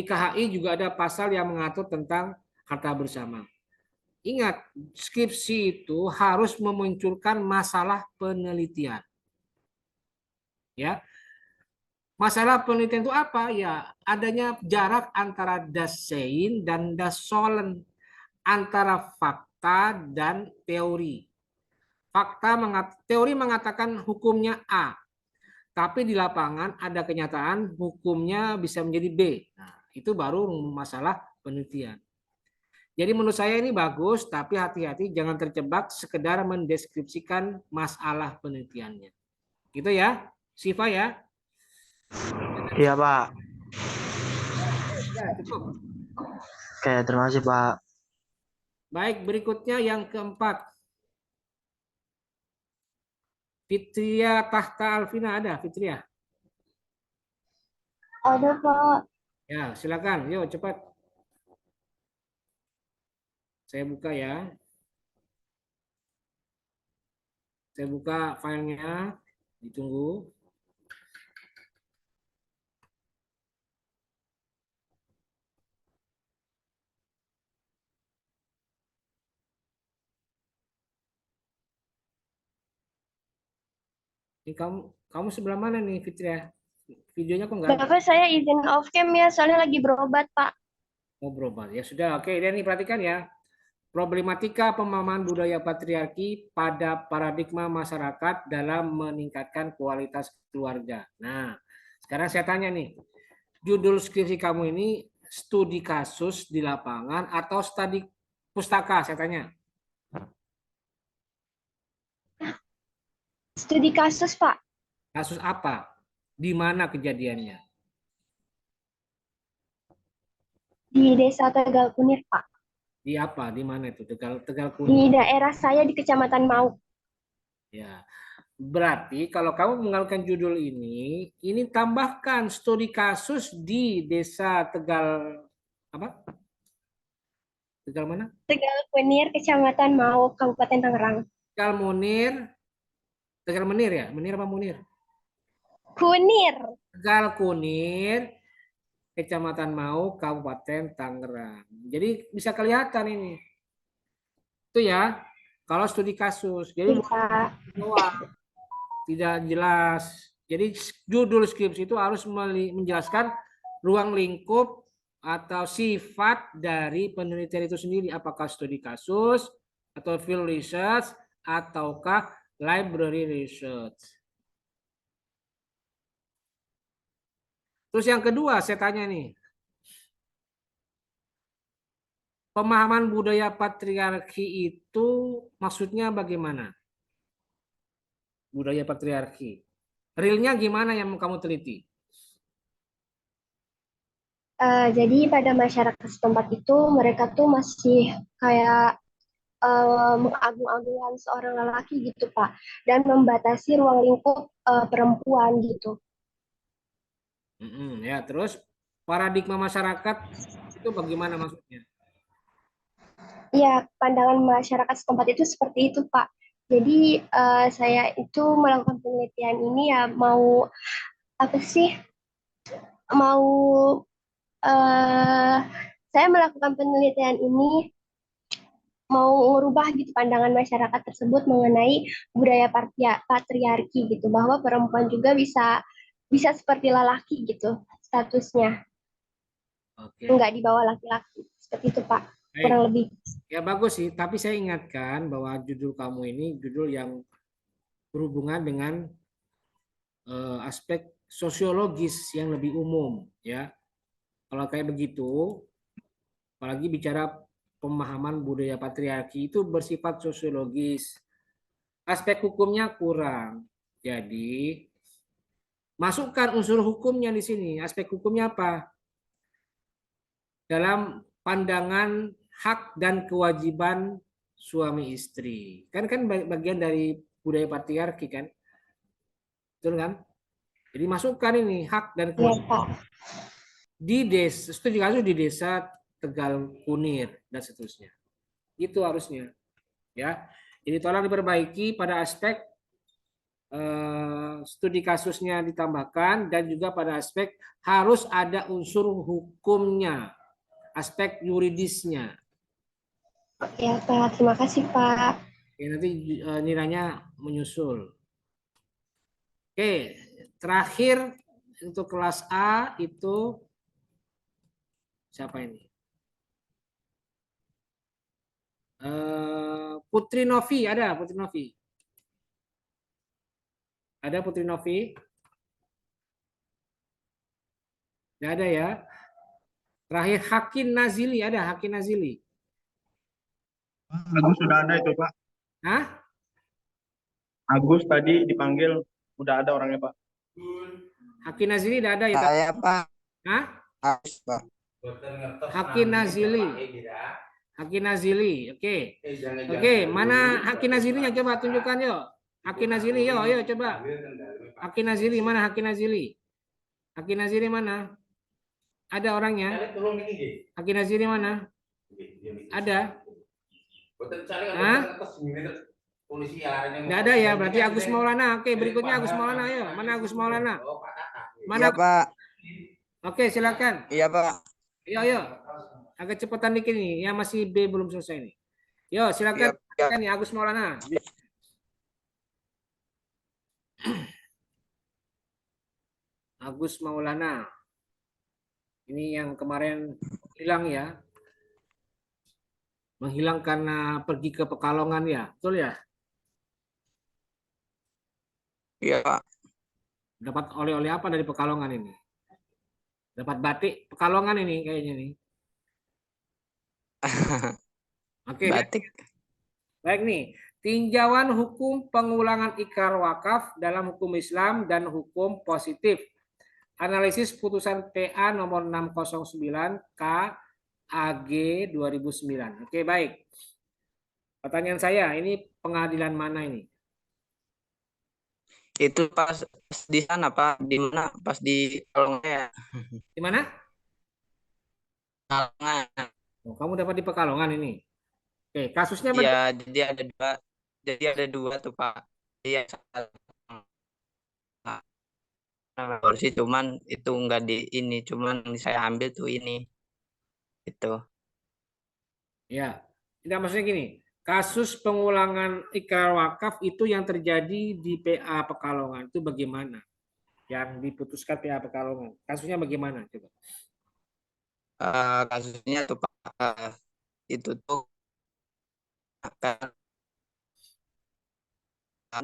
KHI juga ada pasal yang mengatur tentang harta bersama. Ingat, skripsi itu harus memunculkan masalah penelitian. Ya. Masalah penelitian itu apa? Ya, adanya jarak antara das Sein dan das Sollen, antara fakta dan teori. Teori mengatakan hukumnya A, tapi di lapangan ada kenyataan hukumnya bisa menjadi B. Nah, itu baru masalah penelitian. Jadi menurut saya ini bagus, tapi hati-hati jangan terjebak sekedar mendeskripsikan masalah penelitiannya. Gitu ya, Siva ya. Iya, Pak. Ya, cukup. Oke, terima kasih, Pak. Baik, berikutnya yang keempat. Fitria Tahta Alvina ada, Fitria? Ada, Pak. Ya, silakan. Yuk, cepat. Saya buka ya. Saya buka filenya. Ditunggu. Ini kamu sebelah mana nih, Fitria? Videonya kok nggak ada? Bapak saya izin off cam ya, soalnya lagi berobat, Pak. Oh, berobat. Ya sudah, oke. Dan ini perhatikan ya. Problematika pemahaman budaya patriarki pada paradigma masyarakat dalam meningkatkan kualitas keluarga. Nah, sekarang saya tanya nih. Judul skripsi kamu ini studi kasus di lapangan atau studi pustaka? Saya tanya. Studi kasus, Pak. Kasus apa? Di mana kejadiannya? Di Desa Tegal Kunir, Pak. Di apa? Di mana itu? Tegal Kunir. Di daerah saya di Kecamatan Mau. Ya. Berarti kalau kamu mengajukan judul ini tambahkan studi kasus di Desa Tegal apa? Tegal mana? Tegal Kunir, Kecamatan Mau, Kabupaten Tangerang. Tegal Munir. Tegal Menir ya? Menir apa Munir? Kunir. Tegal Kunir, Kecamatan Mau, Kabupaten Tangerang. Jadi bisa kelihatan ini. Itu ya, kalau studi kasus. Jadi tidak jelas. Jadi judul skripsi itu harus menjelaskan ruang lingkup atau sifat dari penelitian itu sendiri. Apakah studi kasus, atau field research, ataukah library research. Terus yang kedua saya tanya nih. Pemahaman budaya patriarki itu maksudnya bagaimana? Budaya patriarki. Realnya gimana yang kamu teliti? Jadi pada masyarakat setempat itu mereka tuh masih kayak mengagung-agungkan seorang lelaki gitu, Pak, dan membatasi ruang lingkup perempuan gitu. Ya, terus paradigma masyarakat itu bagaimana maksudnya? Ya, pandangan masyarakat setempat itu seperti itu, Pak. Jadi saya itu melakukan penelitian ini ya mau apa sih? Mau eh saya melakukan penelitian ini mau merubah gitu pandangan masyarakat tersebut mengenai budaya patriarki gitu, bahwa perempuan juga bisa bisa seperti lelaki gitu statusnya, Oke. enggak di bawah laki-laki. Seperti itu, Pak. Baik. Kurang lebih. Ya bagus sih, tapi saya ingatkan bahwa judul kamu ini judul yang berhubungan dengan aspek sosiologis yang lebih umum ya. Kalau kayak begitu, apalagi bicara pemahaman budaya patriarki itu bersifat sosiologis. Aspek hukumnya kurang. Jadi, masukkan unsur hukumnya di sini. Aspek hukumnya apa? Dalam pandangan hak dan kewajiban suami istri. Kan bagian dari budaya patriarki kan? Betul kan? Jadi masukkan ini hak dan Ya, kewajiban Pak. di desa, studi kasus di desa Tegal Kunir dan seterusnya. Itu harusnya, ya. Jadi tolong diperbaiki pada aspek studi kasusnya ditambahkan dan juga pada aspek harus ada unsur hukumnya, aspek yuridisnya. Ya, Pak. Terima kasih, Pak. Oke, nanti nilainya menyusul. Oke, terakhir untuk kelas A itu siapa ini? Putri Novi, ada Putri Novi? Ada Putri Novi? Tidak ada ya. Terakhir Hakim Nazili, ada Hakim Nazili? Agus sudah ada itu Pak. Hah? Agus tadi dipanggil, udah ada orangnya Pak. Hakim Nazili tidak ada ya? Saya Pak. Hah? Agus Pak. Hakim Nazili. Hakim Nazili, oke. Oke, mana Hakim Nazilinya coba tunjukkan yuk. Hakim Nazili, yuk coba. Hakim Nazili mana Hakim Nazili? Hakim Nazili mana? Ada orangnya? Hakim Nazili mana? Ada? Hah? Nggak ada ya, berarti Agus Maulana. Oke, berikutnya Agus Maulana, ayo. Mana Agus Maulana? Mana? Iya Pak. Oke, silakan. Iya Pak. Yuk. Agak cepetan dikit nih, yang masih B belum selesai nih. Yo, silakan. Iya. Nih, Agus Maulana. Agus Maulana. Ini yang kemarin hilang ya. Menghilang karena pergi ke Pekalongan ya. Betul ya? Iya Pak. Dapat oleh-oleh apa dari Pekalongan ini? Dapat batik Pekalongan ini kayaknya nih. Oke. Batik. Baik nih. Tinjauan hukum pengulangan ikrar wakaf dalam hukum Islam dan hukum positif. Analisis putusan PA nomor 609 K AG 2009. Oke, baik. Pertanyaan saya, ini pengadilan mana ini? Itu pas di sana Pak. Di mana? Pas di Pekalongan ya. Di mana? Pekalongan. Oh, kamu dapat di Pekalongan ini. Oke, kasusnya Iya, jadi ada dua. Jadi ada dua tuh Pak. Iya. Kursi cuman itu enggak di ini, cuman saya ambil tuh ini. Itu. Ya, tidak maksudnya gini. Kasus pengulangan ikrar wakaf itu yang terjadi di PA Pekalongan itu bagaimana? Yang diputuskan PA Pekalongan. Kasusnya bagaimana? Coba. Kasusnya tuh Pak, itu tuh akan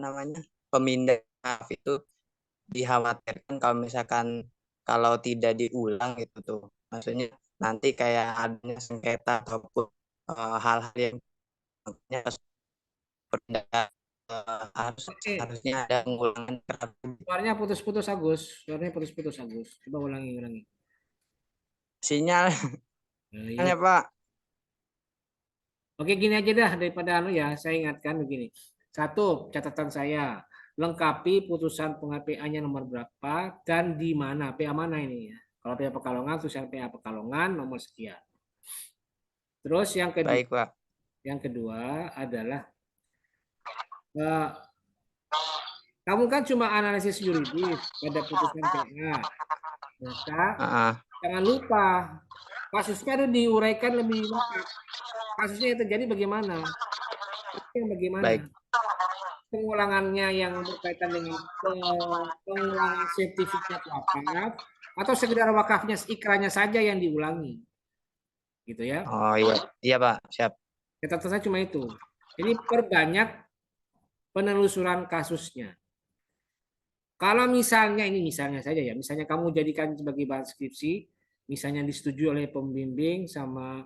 namanya pemindah maaf itu dikhawatirkan kalau misalkan kalau tidak diulang itu tuh maksudnya nanti kayak adanya sengketa ataupun hal-hal yang makanya harusnya ada pengulangan. Suaranya putus-putus Agus. Suaranya putus-putus Agus. Coba ulangi. Sinyal. Iya. Pak. Oke, gini aja dah daripada ya, saya ingatkan begini. Satu, catatan saya, lengkapi putusan PA-nya nomor berapa dan di mana, PA mana ini ya. Kalau PA Pekalongan, tulisan PA Pekalongan nomor sekian. Terus yang kedua, Baik, Pak. Yang kedua adalah eh, kamu kan cuma analisis yuridis pada putusan PA. Maka Ah, jangan lupa kasusnya itu diuraikan lebih lengkap. Kasusnya yang terjadi bagaimana? Yang bagaimana? baik. Pengulangannya yang berkaitan dengan pengulangan sertifikat wakaf atau sekedar wakafnya ikrarnya saja yang diulangi. Gitu ya. Oh iya, iya Pak, siap. Catatannya cuma itu. Jadi perbanyak penelusuran kasusnya. Kalau misalnya ini misalnya saja ya, misalnya kamu jadikan sebagai bahan skripsi, misalnya disetujui oleh pembimbing sama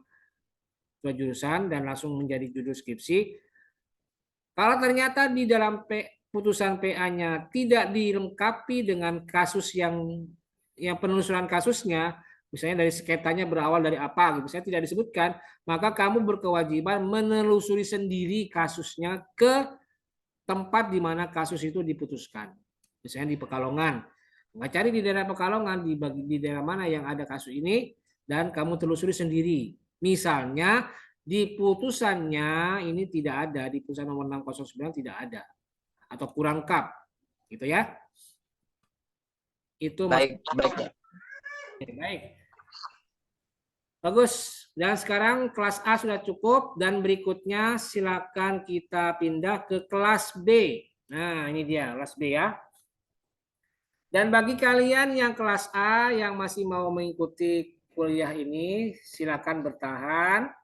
ketua jurusan dan langsung menjadi judul skripsi. Kalau ternyata di dalam putusan PA-nya tidak dilengkapi dengan kasus yang penelusuran kasusnya, misalnya dari sekretanya berawal dari apa, gitu, misalnya tidak disebutkan, maka kamu berkewajiban menelusuri sendiri kasusnya ke tempat di mana kasus itu diputuskan. Misalnya di Pekalongan, nggak cari di daerah Pekalongan, di daerah mana yang ada kasus ini, dan kamu telusuri sendiri. Misalnya di putusannya ini tidak ada, di putusan nomor 609 tidak ada, atau kurang kap, gitu ya. Itu Baik, baik Pak. baik. Bagus. Dan sekarang kelas A sudah cukup dan berikutnya silakan kita pindah ke kelas B. Nah, ini dia kelas B ya. Dan bagi kalian yang kelas A yang masih mau mengikuti kuliah ini, silakan bertahan.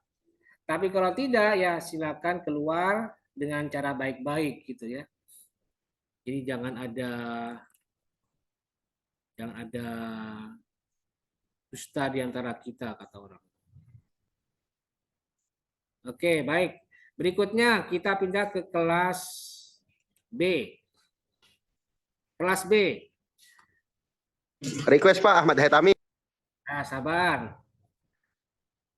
Tapi kalau tidak ya silakan keluar dengan cara baik-baik gitu ya. Jadi jangan ada dusta di antara kita kata orang. Oke, baik. Berikutnya kita pindah ke kelas B. Kelas B. Request Pak Ahmad Haitami. Nah, sabar.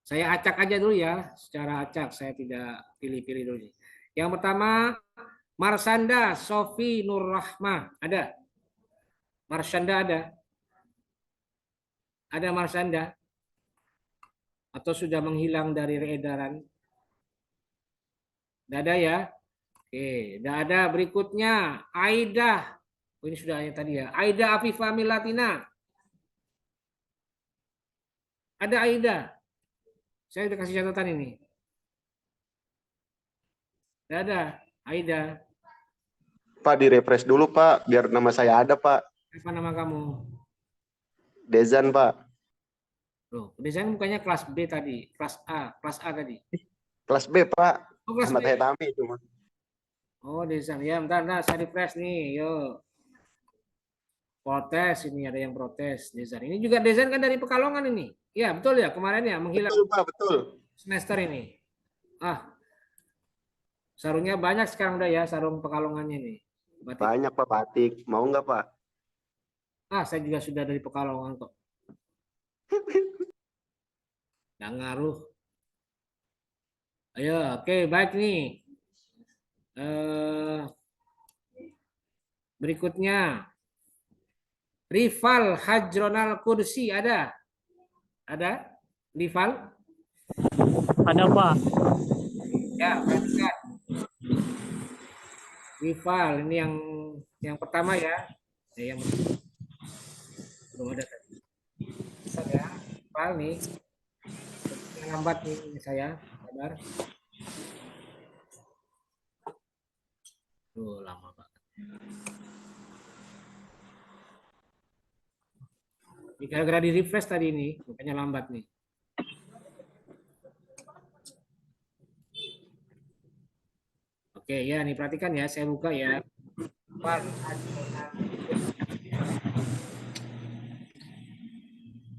Saya acak aja dulu ya, secara acak saya tidak pilih-pilih dulu. Yang pertama Marsanda Sofi Nurrahmah, ada? Marsanda ada? Ada Marsanda? Atau sudah menghilang dari edaran? Tidak ada ya? Oke, tidak ada. Berikutnya Aida. Oh, ini sudah tadi ya. Aida Afifah Milatina. Ada Aida. Saya sudah kasih catatan ini. Tidak ada. Aida. Pak di-refresh dulu Pak, biar nama saya ada Pak. Apa nama kamu? Dezan Pak. Loh, desain bukannya kelas B tadi, kelas A tadi. Kelas B Pak. Oh, kelas Ahmad B. Haitami itu Mas. Oh, desain ya, bentar, saya refresh nih, yuk. Protes ini ada yang protes desain. Ini juga desain kan dari Pekalongan ini. Ya betul ya kemarin ya menghilang. Betul Pak, betul. Semester ini. Sarungnya banyak sekarang udah ya sarung Pekalongannya nih. Batik. Banyak Pak batik. Mau nggak Pak? Saya juga sudah dari Pekalongan kok. Nggak ngaruh. Ayo, oke baik nih. Berikutnya. Rival Hajronal Kursi ada? Ada? Rival? Ada Pak. Ya, perhatikan. Rival ini yang pertama ya. Yang belum ada tadi. Bisa ya. Rival nih. Lambat nih saya. Sabar. Lama banget. Ini gara-gara di refresh tadi ini, makanya lambat nih. Oke ya, nih perhatikan ya, saya buka ya.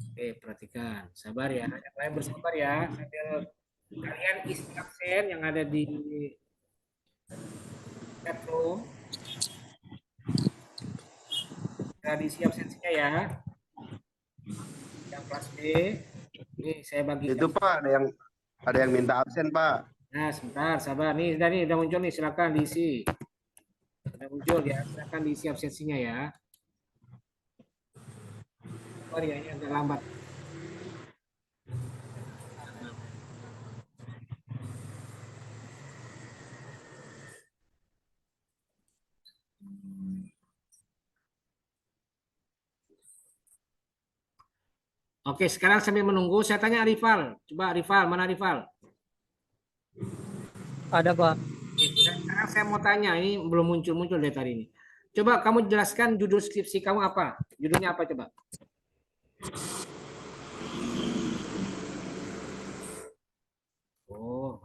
Oke, perhatikan, sabar ya. Yang lain bersabar ya. Sambil kalian isi absen yang ada di chat room. Diisi absensinya ya. Yang kelas B, ini saya bagi. Itu Pak, ada yang minta absen Pak. Nah, sebentar, sabar. Nih, udah muncul nih, silakan diisi. Udah muncul ya, silakan diisi absensinya ya. Sorry ya, ini agak lambat. Oke, sekarang sambil menunggu, saya tanya Arifal. Coba Arifal, mana Arifal? Ada, Pak. Sekarang saya mau tanya, ini belum muncul-muncul dari tadi ini. Coba kamu jelaskan judul skripsi kamu apa? Judulnya apa coba? Oh,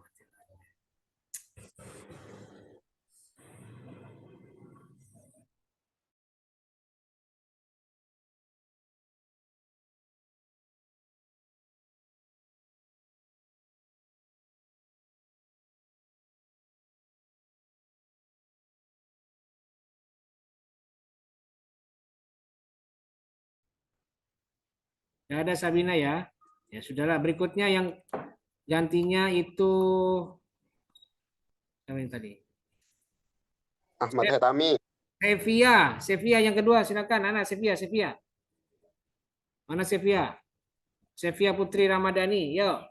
ya ada Sabina ya. Ya sudahlah, berikutnya yang gantinya itu apa yang tadi? Ahmad Hetami. Sevia yang kedua, silakan Ana Sevia. Mana Sevia? Sevia Putri Ramadhani, yuk.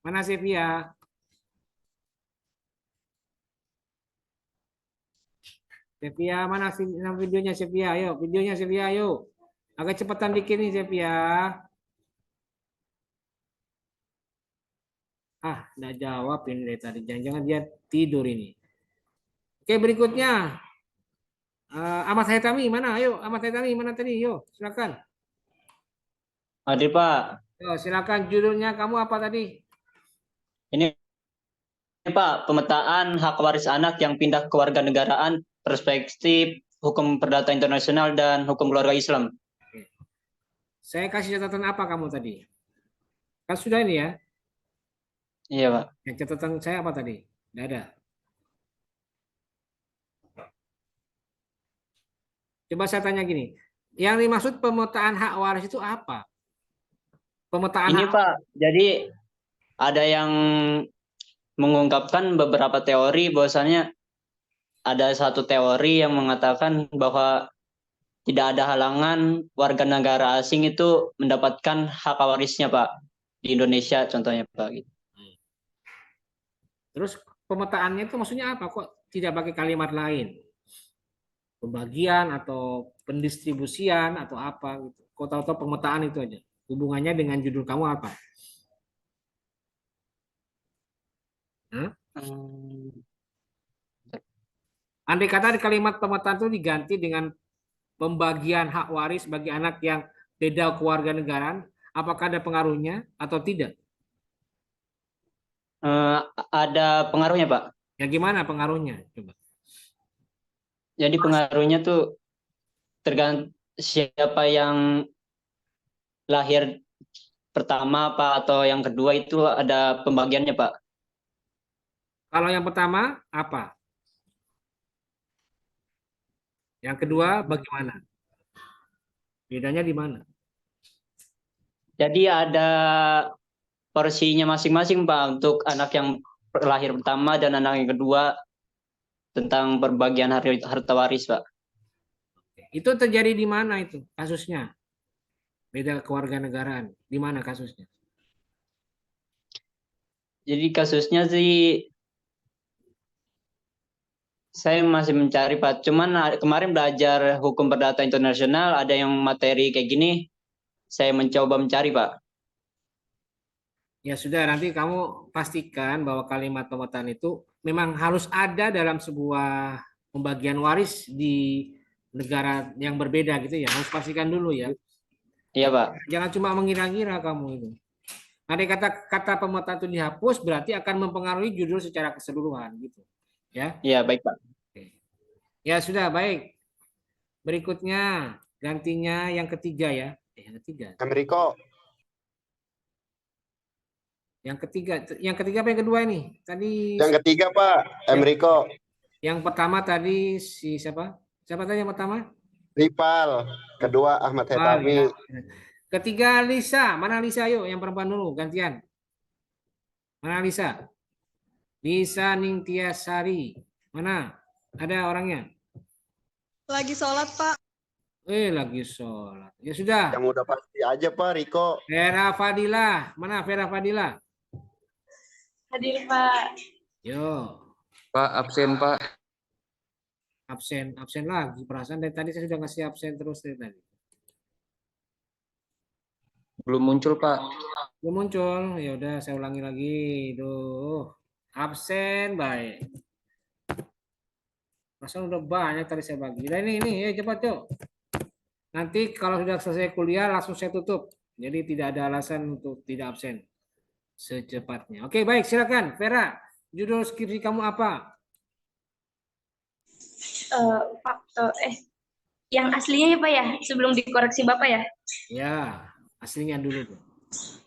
Mana Sevia? Sevia, mana videonya Sevia? Ayo, videonya Sevia, yuk. Agak cepetan dikit nih Sevia. Nggak jawab ini dari tadi. Jangan-jangan dia tidur ini. Oke, berikutnya. Ahmad Haitami, mana? Ayo, Ahmad Haitami, mana tadi? Yuk, silakan. Hadir, Pak. Yo, silakan judulnya kamu apa tadi? Ini Pak, pemetaan hak waris anak yang pindah kewarganegaraan, perspektif hukum perdata internasional dan hukum keluarga Islam. Saya kasih catatan apa kamu tadi? Kan sudah ini ya? Iya, Pak. Yang catatan saya apa tadi? Tidak ada. Coba saya tanya gini, yang dimaksud pemetaan hak waris itu apa? Pemetaan Ini hak. Pak, jadi ada yang mengungkapkan beberapa teori, bahwasannya ada satu teori yang mengatakan bahwa tidak ada halangan warga negara asing itu mendapatkan hak warisnya, Pak, di Indonesia contohnya, Pak. Gitu. Terus pemetaannya itu maksudnya apa? Kok tidak pakai kalimat lain? Pembagian atau pendistribusian atau apa gitu. Kok tahu-tahu pemetaan itu aja. Hubungannya dengan judul kamu apa? Hah? Andai kata di kalimat pemetaan itu diganti dengan pembagian hak waris bagi anak yang beda kewarganegaraan, apakah ada pengaruhnya atau tidak? Ada pengaruhnya, Pak. Ya gimana pengaruhnya? Coba. Jadi pengaruhnya tuh tergantung siapa yang lahir pertama, Pak, atau yang kedua itu ada pembagiannya, Pak. Kalau yang pertama apa? Yang kedua bagaimana? Bedanya di mana? Jadi ada porsinya masing-masing, Pak, untuk anak yang lahir pertama dan anak yang kedua tentang perbagian harta waris, Pak. Itu terjadi di mana itu kasusnya? Beda kewarganegaraan. Di mana kasusnya? Jadi kasusnya sih saya masih mencari, Pak. Cuman kemarin belajar hukum perdata internasional, ada yang materi kayak gini, saya mencoba mencari, Pak. Ya sudah, nanti kamu pastikan bahwa kalimat pemetaan itu memang harus ada dalam sebuah pembagian waris di negara yang berbeda gitu ya. Harus pastikan dulu ya. Iya, Pak. Jangan cuma mengira-ngira kamu itu. Ada kata pemetaan itu dihapus berarti akan mempengaruhi judul secara keseluruhan gitu. Ya. Iya, baik, Pak. Ya sudah, baik. Berikutnya gantinya yang ketiga ya. Yang ketiga. Ameriko. Yang ketiga apa yang kedua ini? Tadi Yang ketiga, Pak, Ameriko. Yang pertama tadi si siapa? Siapa tadi yang pertama? Ripal. Kedua Ahmad Hetami. Ya. Ketiga Lisa. Mana Lisa? Yuk, yang perempuan dulu gantian. Mana Lisa? Lisa Ningtyasari. Mana? Ada orangnya? Lagi sholat, Pak. Lagi sholat. Ya sudah. Yang udah pasti aja, Pak, Riko. Vera Fadila. Mana Vera Fadila? Hadir, Pak. Yo. Pak, absen, Pak. Absen, absen lagi. Perasaan dari tadi saya sudah ngasih absen terus dari tadi. Belum muncul, Pak. Belum muncul. Ya udah saya ulangi lagi. Duh. Absen baik. Perasaan udah banyak tadi saya bagi. Nah ini ya cepat yuk. Nanti kalau sudah selesai kuliah langsung saya tutup. Jadi tidak ada alasan untuk tidak absen secepatnya. Oke, baik, silakan Vera. Judul skripsi kamu apa? Pak, yang aslinya ya Pak ya, sebelum dikoreksi Bapak ya. Ya, aslinya dulu tuh.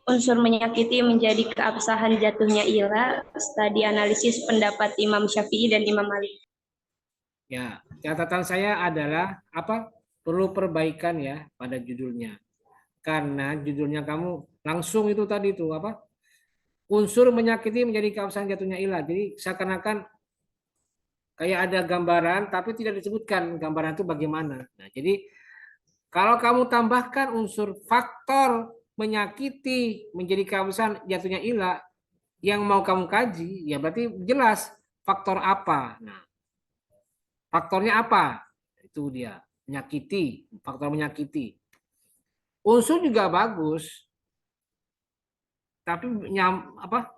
Unsur menyakiti menjadi keabsahan jatuhnya ila, studi analisis pendapat Imam Syafi'i dan Imam Malik. Ya, catatan saya adalah apa? Perlu perbaikan ya pada judulnya. Karena judulnya kamu langsung itu tadi itu apa? Unsur menyakiti menjadi keabsahan jatuhnya ilah. Jadi seakan-akan kayak ada gambaran tapi tidak disebutkan gambaran itu bagaimana. Nah, jadi kalau kamu tambahkan unsur faktor menyakiti menjadi keabsahan jatuhnya ilah yang mau kamu kaji, ya berarti jelas faktor apa. Nah, faktornya apa? Itu dia, menyakiti, faktor menyakiti. Unsur juga bagus, tapi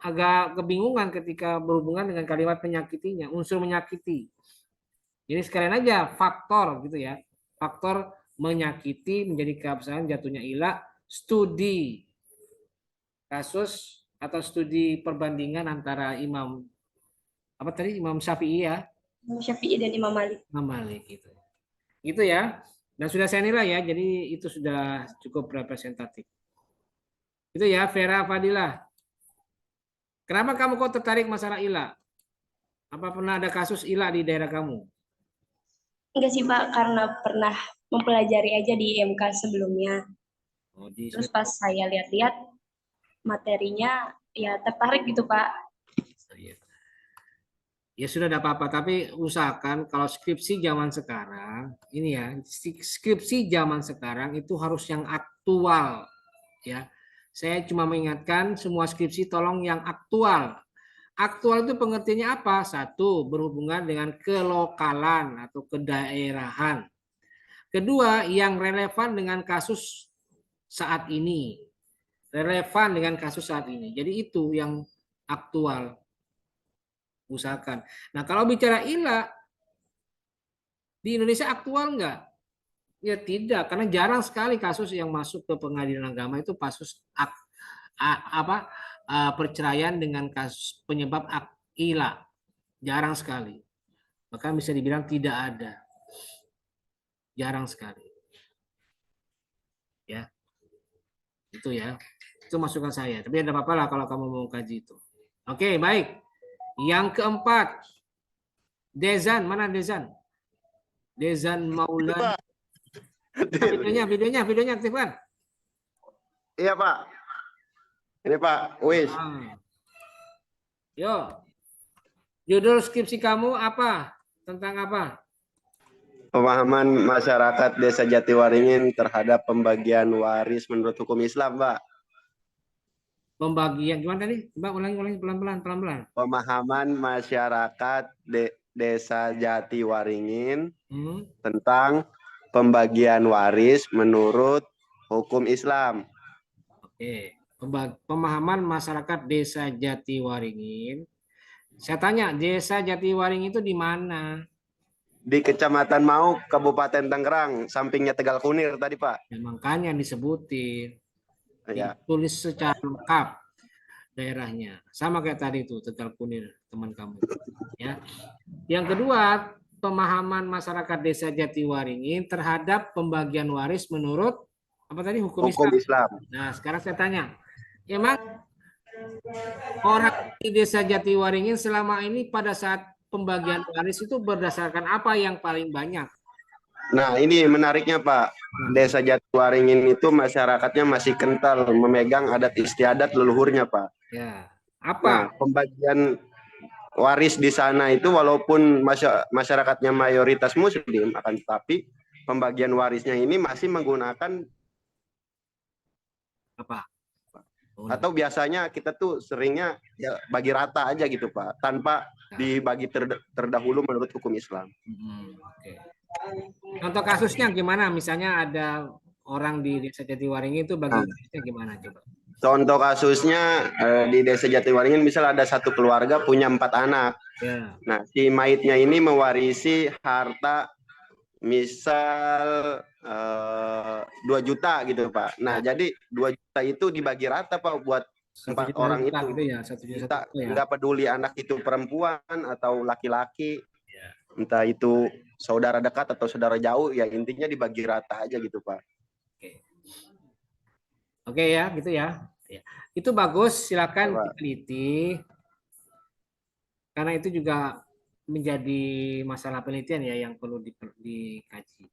agak kebingungan ketika berhubungan dengan kalimat menyakitinya, unsur menyakiti. Jadi sekalian aja faktor gitu ya, faktor menyakiti menjadi keabsahan jatuhnya ilah, studi kasus atau studi perbandingan antara Imam Imam Syafi'i ya, Imam Syafi'i dan Imam Malik. Imam Malik itu ya, dan sudah saya nilai ya, jadi itu sudah cukup representatif. Itu ya, Vera Fadilah. Kenapa kamu kok tertarik masalah ilah? Apa pernah ada kasus ilah di daerah kamu? Enggak sih Pak, karena pernah mempelajari aja di MK sebelumnya. Terus pas saya lihat-lihat materinya, ya tertarik gitu Pak. Ya sudah tidak apa-apa, tapi usahakan kalau skripsi zaman sekarang, ini ya, skripsi zaman sekarang itu harus yang aktual. Ya, saya cuma mengingatkan semua skripsi tolong yang aktual. Aktual itu pengertiannya apa? Satu, berhubungan dengan kelokalan atau kedaerahan. Kedua, yang relevan dengan kasus saat ini. Relevan dengan kasus saat ini. Jadi itu yang aktual. Usahakan. Nah, kalau bicara ilah, di Indonesia aktual enggak? Ya tidak, karena jarang sekali kasus yang masuk ke pengadilan agama itu kasus perceraian dengan kasus penyebab ilah. Jarang sekali. Bahkan bisa dibilang tidak ada. Jarang sekali. Ya. Itu ya. Itu masukan saya. Tapi tidak apa-apa lah kalau kamu mau kaji itu. Oke, baik. Yang keempat. Dezan, mana Dezan? Dezan Maulana. Videonya aktifkan. Iya Pak. Ini Pak, wis. Yo. Judul skripsi kamu apa? Tentang apa? Pemahaman masyarakat Desa Jatiwaringin terhadap pembagian waris menurut hukum Islam, Pak. Pembagian gimana tadi? Mbak ulangi pelan-pelan. Pemahaman masyarakat Desa Jatiwaringin tentang pembagian waris menurut hukum Islam. Oke, pemahaman masyarakat Desa Jatiwaringin. Saya tanya, Desa Jatiwaringin itu di mana? Di Kecamatan Mau, Kabupaten Tangerang, sampingnya Tegal Kunir tadi, Pak. Ya, makanya disebutin. Ya. Tulis secara lengkap daerahnya. Sama kayak tadi itu Tegal Kunir teman kamu. Ya. Yang kedua, pemahaman masyarakat Desa Jatiwaringin terhadap pembagian waris menurut apa tadi hukum Islam. Nah, sekarang saya tanya, emang orang di Desa Jatiwaringin selama ini pada saat pembagian waris itu berdasarkan apa yang paling banyak? Nah, ini menariknya Pak. Desa Jatiwaringin itu masyarakatnya masih kental memegang adat istiadat leluhurnya, Pak. Ya. Apa? Nah, pembagian waris di sana itu walaupun masyarakatnya mayoritas Muslim, akan tetapi pembagian warisnya ini masih menggunakan apa? Oh, Atau biasanya kita tuh seringnya ya bagi rata aja gitu Pak, tanpa dibagi terdahulu menurut hukum Islam. Oke. Contoh kasusnya gimana? Misalnya ada orang di Desa Jatiwaringin itu bagi kasusnya gimana coba? Contoh kasusnya di Desa Jatiwaringin misal ada satu keluarga punya 4 anak. Ya. Nah, si maitnya ini mewarisi harta misal 2 juta gitu Pak. Nah, jadi 2 juta itu dibagi rata Pak buat 4 orang itu. Gitu ya, 1 juta ya. Nggak peduli anak itu perempuan atau laki-laki, entah itu saudara dekat atau saudara jauh, ya intinya dibagi rata aja gitu Pak. Oke ya, gitu ya. Itu bagus, silakan diteliti. Karena itu juga menjadi masalah penelitian ya yang perlu dikaji.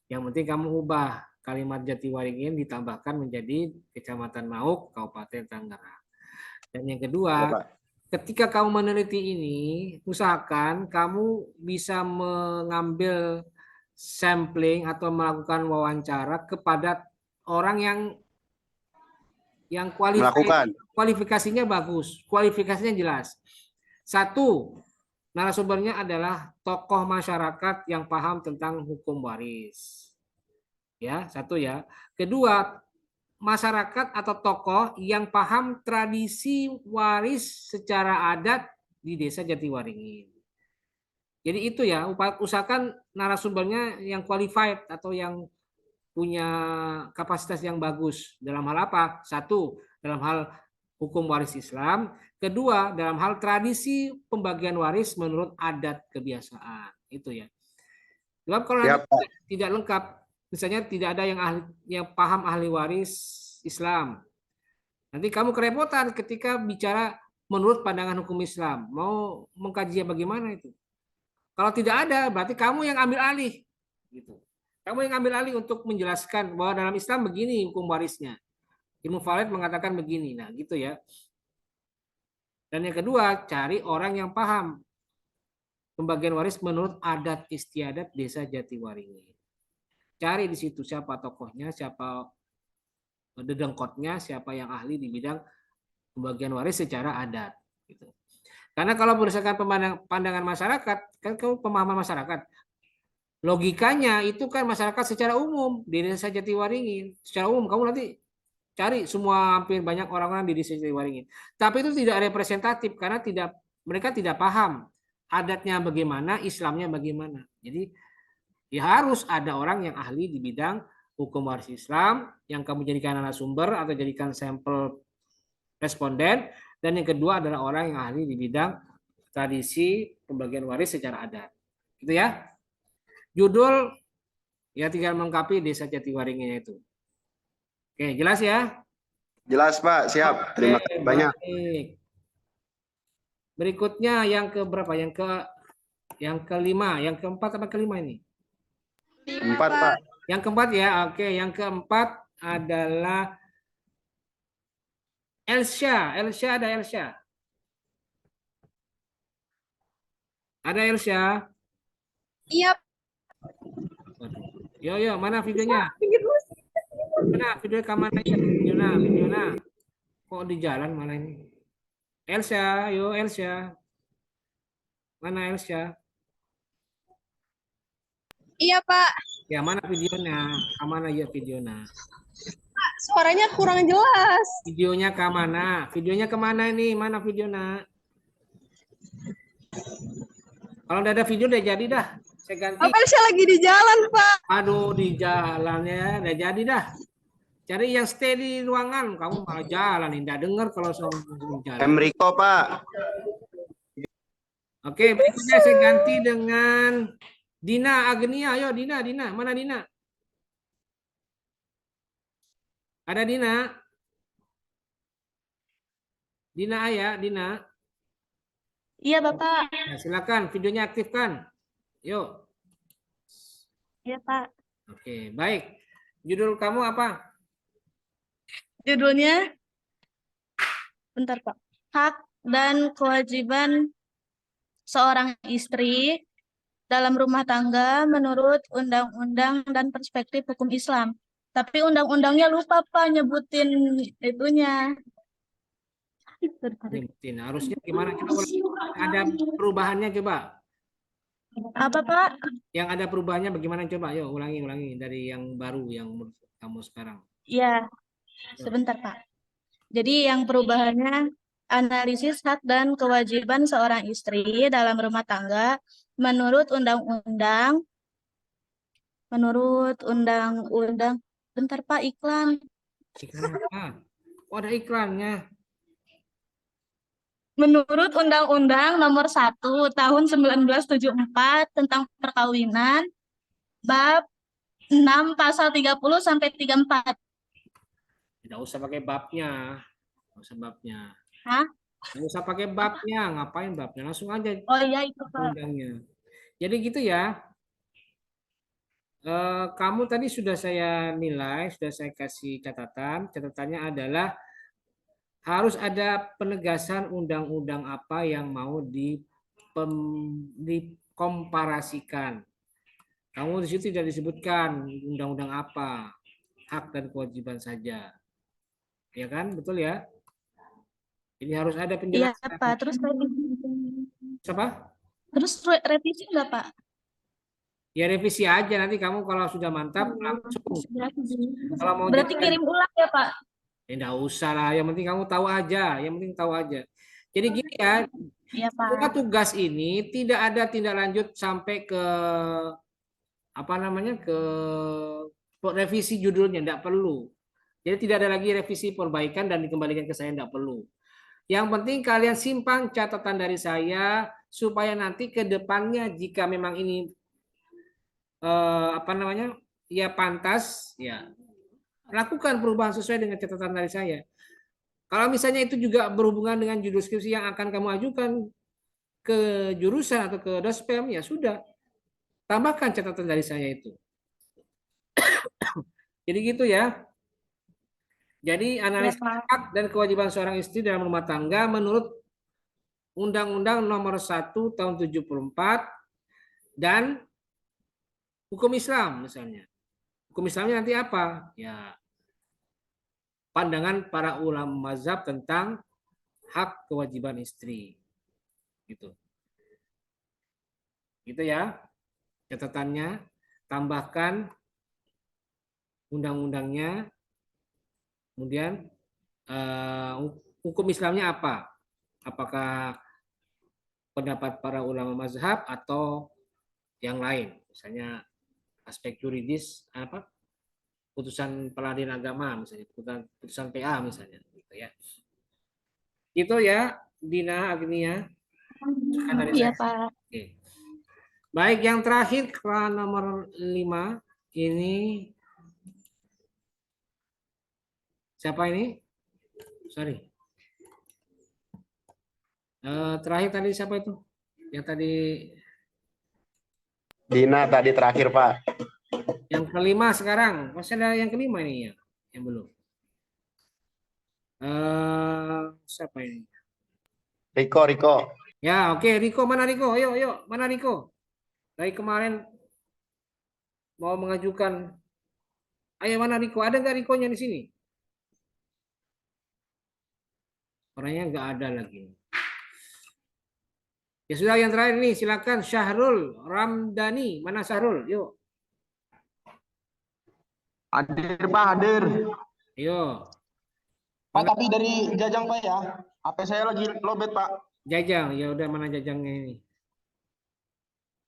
Yang penting kamu ubah kalimat Jatiwaringin ditambahkan menjadi Kecamatan Nauk, Kabupaten Tangerang. Dan yang kedua, ketika kamu meneliti ini, usahakan kamu bisa mengambil sampling atau melakukan wawancara kepada orang yang kualifikasinya bagus, kualifikasinya jelas. Satu, narasumbernya adalah tokoh masyarakat yang paham tentang hukum waris. Ya, satu ya. Kedua, masyarakat atau tokoh yang paham tradisi waris secara adat di Desa Jatiwaringin. Jadi itu ya, usahakan narasumbernya yang qualified atau yang punya kapasitas yang bagus. Dalam hal apa? Satu, dalam hal hukum waris Islam. Kedua, dalam hal tradisi pembagian waris menurut adat kebiasaan. Itu ya. Sebab kalau tidak lengkap, misalnya tidak ada yang paham ahli waris Islam, nanti kamu kerepotan ketika bicara menurut pandangan hukum Islam. Mau mengkaji bagaimana itu? Kalau tidak ada, berarti kamu yang ambil alih. Gitu. Kamu yang ambil alih untuk menjelaskan bahwa dalam Islam begini hukum warisnya. Ibnu Khalid mengatakan begini. Nah, gitu ya. Dan yang kedua, cari orang yang paham pembagian waris menurut adat istiadat Desa Jatiwaringin. Cari di situ siapa tokohnya, siapa dedengkotnya, siapa yang ahli di bidang pembagian waris secara adat. Gitu. Karena kalau berdasarkan pandangan masyarakat, kan kamu pemahaman masyarakat, logikanya itu kan masyarakat secara umum di Desa Jatiwaringin. Secara umum kamu nanti cari semua hampir banyak orang-orang di Desa Jatiwaringin. Tapi itu tidak representatif karena mereka tidak paham adatnya bagaimana, Islamnya bagaimana. Jadi ya harus ada orang yang ahli di bidang hukum waris Islam yang kamu jadikan narasumber atau jadikan sampel responden. Dan yang kedua adalah orang yang ahli di bidang tradisi pembagian waris secara adat. Gitu ya. Judul ya tinggal melengkapi Desa Jatiwaringin itu. Oke, jelas ya? Jelas Pak, siap. Terima kasih banyak. Baik. Berikutnya yang ke berapa? Yang kelima, yang keempat apa kelima ini? 4 Pak. Yang keempat ya, oke. Yang keempat adalah Elsya. Elsya ada Elsya. Ada Elsya? Iya. Yo, mana videonya? Mana video kamarnya? Videonya. Kok di jalan malah ini? Elsya, yo Elsya. Mana Elsya? Iya, Pak. Ya, mana videonya? Kemana ya videonya? Pak, suaranya kurang jelas. Videonya ke mana? Videonya kemana ini? Mana videonya? Kalau udah ada video udah jadi dah. Saya ganti. Apa saya lagi di jalan, Pak? Aduh, di jalannya udah jadi dah. Cari yang stay di ruangan. Kamu malah jalan. Tidak dengar kalau sama jalan. Emriko Pak. Oke, berikutnya saya ganti dengan Dina Agnia. Ayo Dina. Mana Dina? Ada Dina? Dina Ayah, Dina. Iya, Bapak. Nah, silakan videonya aktifkan. Yuk. Iya, Pak. Oke, baik. Judul kamu apa? Judulnya, bentar Pak. Hak dan kewajiban seorang istri dalam rumah tangga menurut undang-undang dan perspektif hukum Islam. Tapi undang-undangnya lupa Pak nyebutin itunya. Nyebutin. Harusnya gimana? Coba ulangi. Ada perubahannya coba. Apa, Pak? Yang ada perubahannya bagaimana coba? Yuk ulangi dari yang baru yang menurut kamu sekarang. Ya, sebentar, Pak. Jadi yang perubahannya analisis hak dan kewajiban seorang istri dalam rumah tangga menurut undang-undang bentar Pak, iklan. Iklan apa? Oh, ada iklannya. Menurut Undang-Undang Nomor 1 Tahun 1974 tentang perkawinan, bab 6 pasal 30 sampai 34. Tidak usah pakai babnya. Tidak usah babnya. Hah? Tidak usah pakai babnya. Ngapain babnya? Langsung aja Oh iya itu, Pak. undangnya. Jadi gitu ya. Kamu tadi sudah saya nilai, sudah saya kasih catatan. Catatannya adalah harus ada penegasan undang-undang apa yang mau dikomparasikan. Kamu di situ tidak disebutkan undang-undang apa, hak dan kewajiban saja. Ya kan? Betul ya? Ini harus ada Iya, penjelasan. Pak. Terus Apa? Terus revisi nggak, Pak? Ya revisi aja nanti kamu kalau sudah mantap langsung. Kalau mau Berarti jadi, kirim ulang ya, Pak? ya enggak usah lah. Yang penting kamu tahu aja. Yang penting tahu aja. Jadi gini ya. Iya, Pak. Semua tugas ini tidak ada tindak lanjut sampai ke apa namanya ke revisi judulnya, tidak perlu. Jadi tidak ada lagi revisi perbaikan dan dikembalikan ke saya, tidak perlu. Yang penting kalian simpan catatan dari saya supaya nanti ke depannya jika memang ini apa namanya ya pantas ya lakukan perubahan sesuai dengan catatan dari saya. Kalau misalnya itu juga berhubungan dengan judul skripsi yang akan kamu ajukan ke jurusan atau ke dospem ya sudah tambahkan catatan dari saya itu. Jadi gitu ya. Jadi analisis hak dan kewajiban seorang istri dalam rumah tangga menurut Undang-Undang Nomor 1 Tahun 74 dan hukum Islam misalnya. Hukum Islamnya nanti apa? Ya pandangan para ulama mazhab tentang hak kewajiban istri. Gitu. Gitu ya. Catatannya tambahkan undang-undangnya. Kemudian hukum Islamnya apa? Apakah pendapat para ulama mazhab atau yang lain? Misalnya aspek juridis apa? Putusan pengadilan agama misalnya, putusan PA misalnya gitu ya. Itu ya Dina Agnia. Iya, Pak. Oke. Baik, yang terakhir nomor 5 ini siapa ini? Sorry. Terakhir tadi siapa itu? Yang tadi Dina tadi terakhir, Pak. Yang kelima sekarang. Masih ada yang kelima ini ya? Yang belum. Siapa ini? Riko. Ya, oke. Riko, mana Riko? Ayo. Mana Riko? Dari kemarin mau mengajukan. Ayo, mana Riko? Ada nggak Rikonya di sini? Orangnya nggak ada lagi. Ya sudah, yang terakhir nih. Silakan Syahrul Ramdhani. Mana Syahrul? Yuk. Hadir, Pak, hadir. Ayo. Pak, tapi dari Jajang, Pak ya. HP saya lagi lowbat, Pak. Jajang, ya udah mana Jajangnya ini?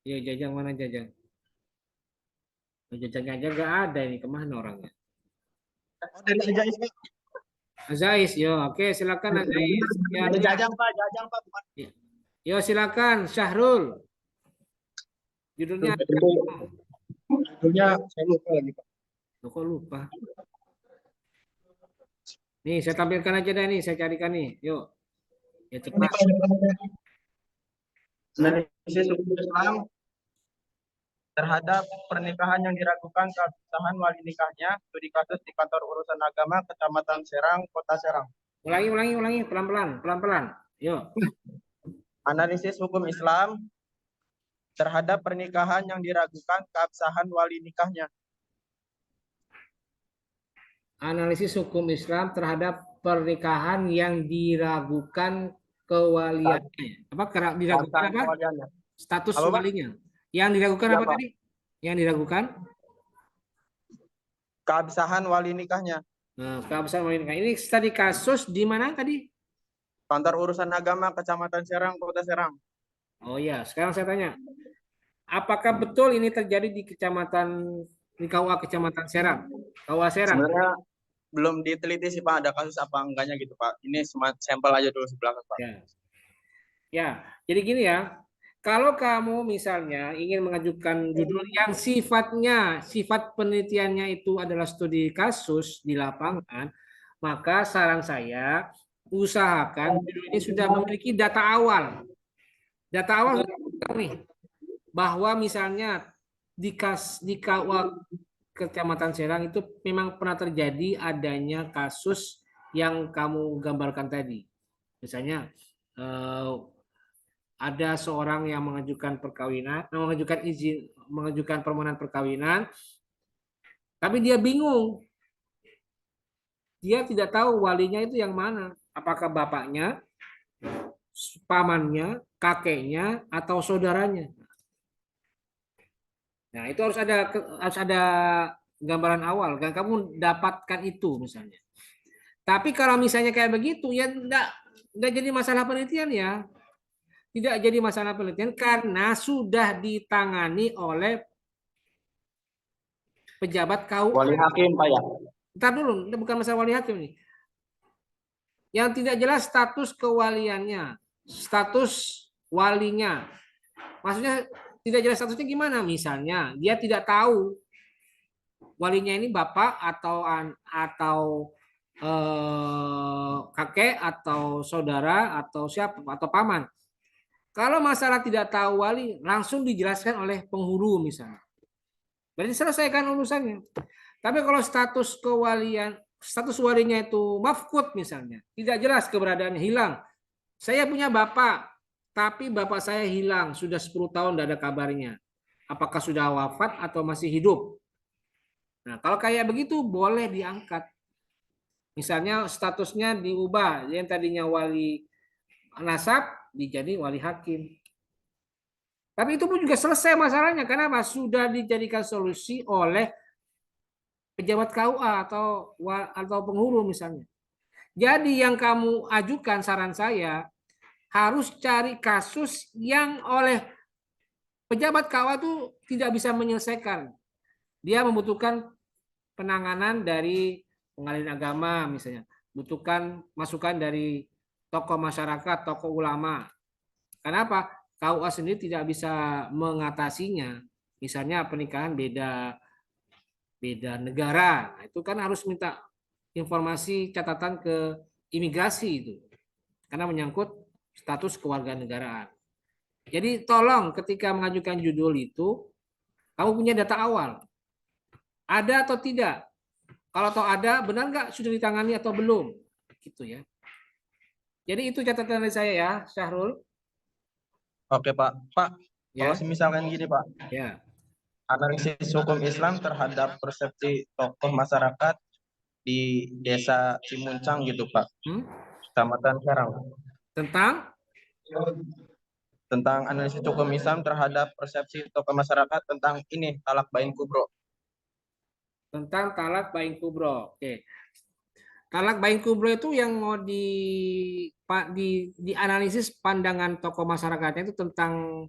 Ya Jajang mana Jajang? Jajangnya aja nggak ada ini, kemana orangnya? Oh, dari Azais, Pak. Azais, yo, oke silakan Azais. Ya, Dari ya. Jajang, Pak, bukan. Yo silakan Syahrul. Judulnya saya lupa lagi, Pak. Loh, kok lupa? Nih, saya tampilkan aja deh nih, saya carikan nih. Yuk. Ya cepat. Analisis hukum Islam terhadap pernikahan yang diragukan keabsahan wali nikahnya, studi kasus di kantor urusan agama Kecamatan Serang, Kota Serang. Ulangi, pelan-pelan. Yuk. Analisis hukum Islam terhadap pernikahan yang diragukan keabsahan wali nikahnya. analisis hukum Islam terhadap pernikahan yang diragukan kewaliannya. Apa diragukan Keabsahan apa? kewaliannya. Status Apa, Pak? walinya. Yang diragukan Iya, apa Pak. tadi? Yang diragukan? Keabsahan wali nikahnya. Nah, keabsahan wali nikah. Ini tadi kasus di mana tadi? Kantor Urusan Agama Kecamatan Serang, Kota Serang. Oh ya, sekarang saya tanya. Apakah betul ini terjadi di KUA Kecamatan Serang? KUA Serang. Sebenarnya belum diteliti sih Pak, ada kasus apa enggaknya gitu Pak. Ini sampel aja dulu sebelah Pak. Ya, jadi gini ya. Kalau kamu misalnya ingin mengajukan judul yang sifat penelitiannya itu adalah studi kasus di lapangan, maka saran saya usahakan judul ini sudah memiliki data awal. Data awal nih bahwa misalnya di KUA Kecamatan Serang itu memang pernah terjadi adanya kasus yang kamu gambarkan tadi. Misalnya ada seorang yang mengajukan mengajukan permohonan perkawinan, tapi dia bingung. Dia tidak tahu walinya itu yang mana. Apakah bapaknya, pamannya, kakeknya, atau saudaranya. Nah, itu harus ada gambaran awal. Dan kamu dapatkan itu misalnya. Tapi kalau misalnya kayak begitu, ya enggak jadi masalah penelitian ya. Tidak jadi masalah penelitian karena sudah ditangani oleh pejabat KUA. Wali hakim Pak ya. Ntar dulu, ini bukan masalah wali hakim nih. Yang tidak jelas status kewaliannya, status walinya. Maksudnya tidak jelas statusnya gimana? Misalnya dia tidak tahu walinya ini bapak atau kakek atau saudara atau siapa atau paman. Kalau masalah tidak tahu wali, langsung dijelaskan oleh penghulu misalnya. Berarti selesaikan urusannya. Tapi kalau status walinya itu mafkut misalnya, tidak jelas keberadaannya, hilang. Saya punya bapak, tapi bapak saya hilang, sudah 10 tahun tidak ada kabarnya. Apakah sudah wafat atau masih hidup? Nah, kalau kayak begitu boleh diangkat. Misalnya statusnya diubah, yang tadinya wali nasab dijadi wali hakim. Tapi itu pun juga selesai masalahnya. Kenapa? Sudah dijadikan solusi oleh pejabat KUA atau penghulu misalnya. Jadi yang kamu ajukan saran saya harus cari kasus yang oleh pejabat KUA itu tidak bisa menyelesaikan. Dia membutuhkan penanganan dari pengadilan agama misalnya, butuhkan masukan dari tokoh masyarakat, tokoh ulama. Kenapa? KUA sendiri tidak bisa mengatasinya. Misalnya pernikahan beda negara, nah, itu kan harus minta informasi catatan ke imigrasi itu, karena menyangkut status kewarganegaraan. Jadi tolong ketika mengajukan judul itu, kamu punya data awal. Ada atau tidak? Kalau tahu ada, benar nggak sudah ditangani atau belum? Gitu ya. Jadi itu catatan dari saya ya, Syahrul. Oke Pak. Pak, ya. Kalau misalkan gini Pak. Ya. Analisis hukum Islam terhadap persepsi tokoh masyarakat di desa Cimuncang gitu Pak. Kecamatan Serang. Tentang analisis hukum Islam terhadap persepsi tokoh masyarakat tentang ini talak bain kubro. Tentang talak bain kubro. Oke. Talak bain kubro itu yang mau dianalisis pandangan tokoh masyarakatnya itu tentang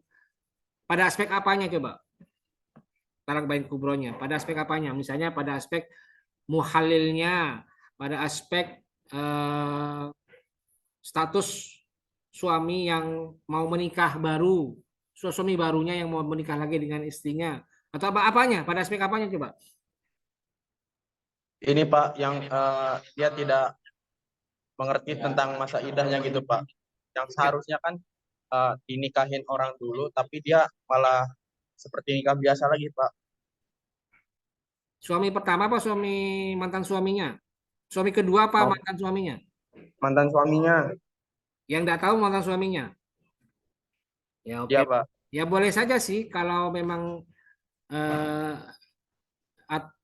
pada aspek apanya coba? Talak bain kubronya pada aspek apanya? Misalnya pada aspek muhalilnya, pada aspek status suami yang mau menikah baru, suami barunya yang mau menikah lagi dengan istrinya, atau apanya? Pada aspek apanya coba? Ini Pak yang dia tidak mengerti tentang masa idahnya gitu Pak. Yang seharusnya kan dinikahin orang dulu, tapi dia malah seperti nikah biasa lagi Pak. Suami pertama apa suami mantan suaminya? Suami kedua apa mantan suaminya? Mantan suaminya. Yang tidak tahu mantan suaminya? Ya oke. Ya, Pak. Ya boleh saja sih kalau memang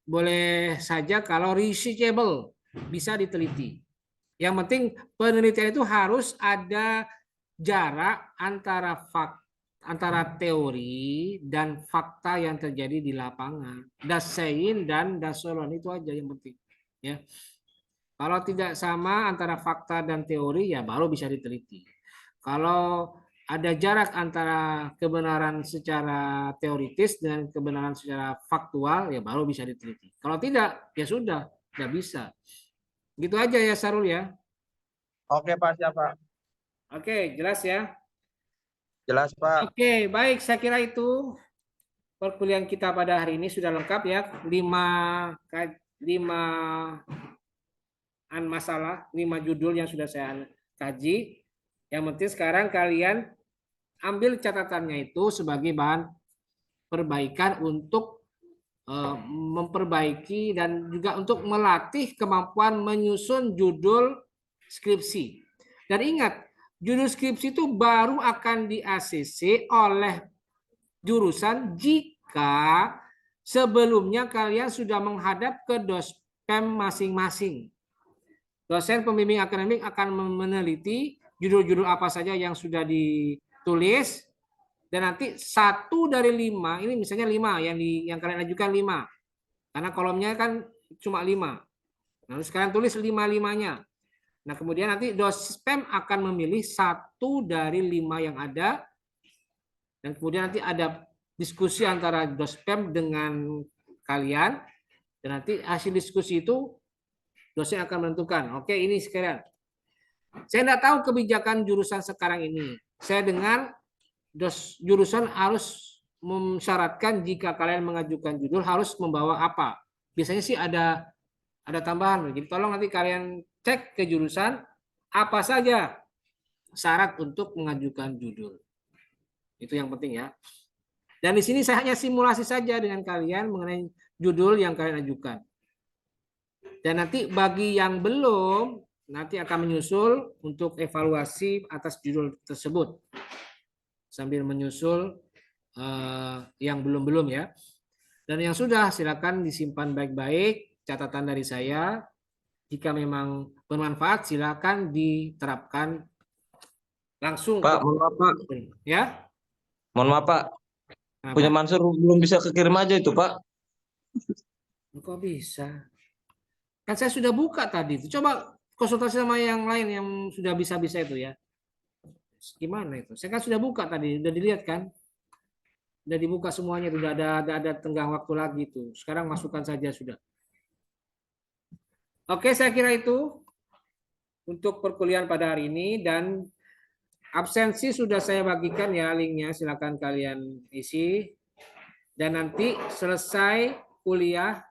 boleh saja kalau researchable, bisa diteliti. Yang penting penelitian itu harus ada jarak antara teori dan fakta yang terjadi di lapangan. Das Sein dan Das Solon itu aja yang penting. Ya. Kalau tidak sama antara fakta dan teori ya baru bisa diteliti. Kalau ada jarak antara kebenaran secara teoritis dengan kebenaran secara faktual ya baru bisa diteliti. Kalau tidak ya sudah, tidak bisa. Gitu aja ya Sarul ya. Oke Pak, siapa? Oke, jelas ya. Jelas Pak. Oke, baik. Saya kira itu perkuliahan kita pada hari ini sudah lengkap ya. 5 masalah, 5 judul yang sudah saya kaji. Yang penting sekarang kalian ambil catatannya itu sebagai bahan perbaikan untuk memperbaiki dan juga untuk melatih kemampuan menyusun judul skripsi. Dan ingat, judul skripsi itu baru akan di-ACC oleh jurusan jika sebelumnya kalian sudah menghadap ke dospem masing-masing. Dosen pembimbing akademik akan meneliti judul-judul apa saja yang sudah ditulis, dan nanti 1 dari 5, ini misalnya 5 yang kalian ajukan 5, karena kolomnya kan cuma 5. Nah, sekarang tulis 5-5-nya. Nah, kemudian nanti dospem akan memilih 1 dari 5 yang ada, dan kemudian nanti ada diskusi antara dospem dengan kalian, dan nanti hasil diskusi itu dosen akan menentukan. Oke, ini sekalian. Saya tidak tahu kebijakan jurusan sekarang ini. Saya dengar jurusan harus mensyaratkan jika kalian mengajukan judul harus membawa apa. Biasanya sih ada tambahan. Jadi tolong nanti kalian cek ke jurusan apa saja syarat untuk mengajukan judul. Itu yang penting ya. Dan di sini saya hanya simulasi saja dengan kalian mengenai judul yang kalian ajukan. Dan nanti bagi yang belum, nanti akan menyusul untuk evaluasi atas judul tersebut. Sambil menyusul yang belum-belum ya. Dan yang sudah silakan disimpan baik-baik catatan dari saya. Jika memang bermanfaat silakan diterapkan langsung. Pak, mohon maaf Pak. Ya. Mohon maaf Pak. Punya Mansur belum bisa kekirim aja itu Pak. Kok bisa? Kan saya sudah buka tadi. Coba konsultasi sama yang lain yang sudah bisa-bisa itu ya. Gimana itu? Saya kan sudah buka tadi, udah dilihat kan? Udah dibuka semuanya, sudah ada tenggang waktu lagi tuh. Sekarang masukkan saja sudah. Oke, saya kira itu untuk perkuliahan pada hari ini, dan absensi sudah saya bagikan ya linknya, silakan kalian isi. Dan nanti selesai kuliah,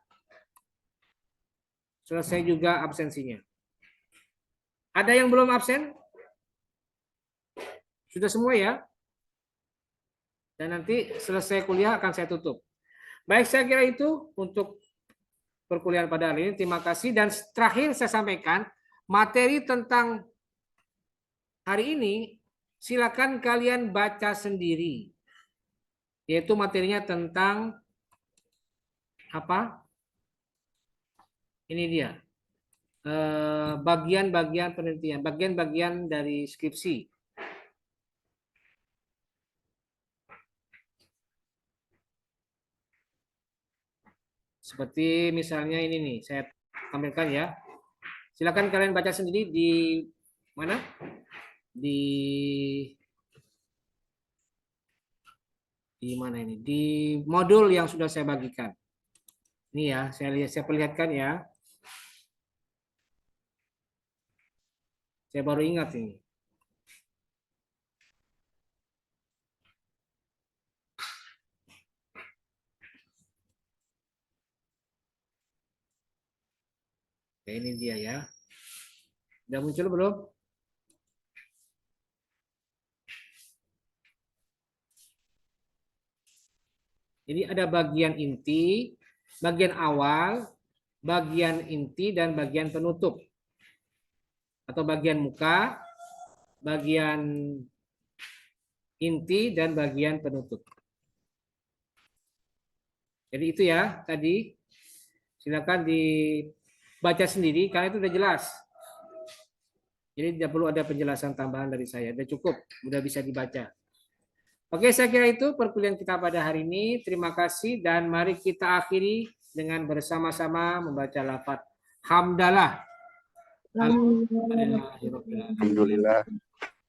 selesai juga absensinya. Ada yang belum absen? Sudah semua ya? Dan nanti selesai kuliah akan saya tutup. Baik, saya kira itu untuk perkuliahan pada hari ini. Terima kasih. Dan terakhir saya sampaikan, materi tentang hari ini silakan kalian baca sendiri. Yaitu materinya tentang apa? Ini dia. Bagian-bagian penelitian, bagian-bagian dari skripsi. Seperti misalnya ini nih, saya tampilkan ya. Silakan kalian baca sendiri di mana? Di mana ini? Di modul yang sudah saya bagikan. Ini ya, saya perlihatkan ya. Saya baru ingat ini. Oke, ini dia ya. Sudah muncul belum? Jadi ada bagian inti, bagian awal, bagian inti, dan bagian penutup. Atau bagian muka, bagian inti, dan bagian penutup. Jadi itu ya tadi. Silakan dibaca sendiri karena itu udah jelas. Jadi tidak perlu ada penjelasan tambahan dari saya. Udah cukup, udah bisa dibaca. Oke, saya kira itu perkuliahan kita pada hari ini. Terima kasih dan mari kita akhiri dengan bersama-sama membaca lafaz hamdalah. Alhamdulillah.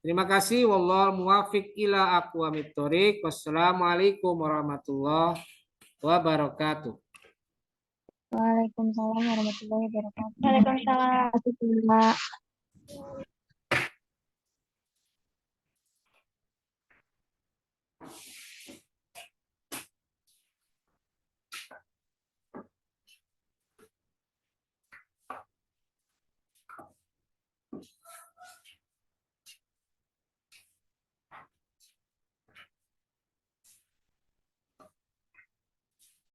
Terima kasih. Wallahu muwaffiq ila aqwamit thoriq. Wassalamualaikum warahmatullahi wabarakatuh. Waalaikumsalam warahmatullahi wabarakatuh. Waalaikumsalam.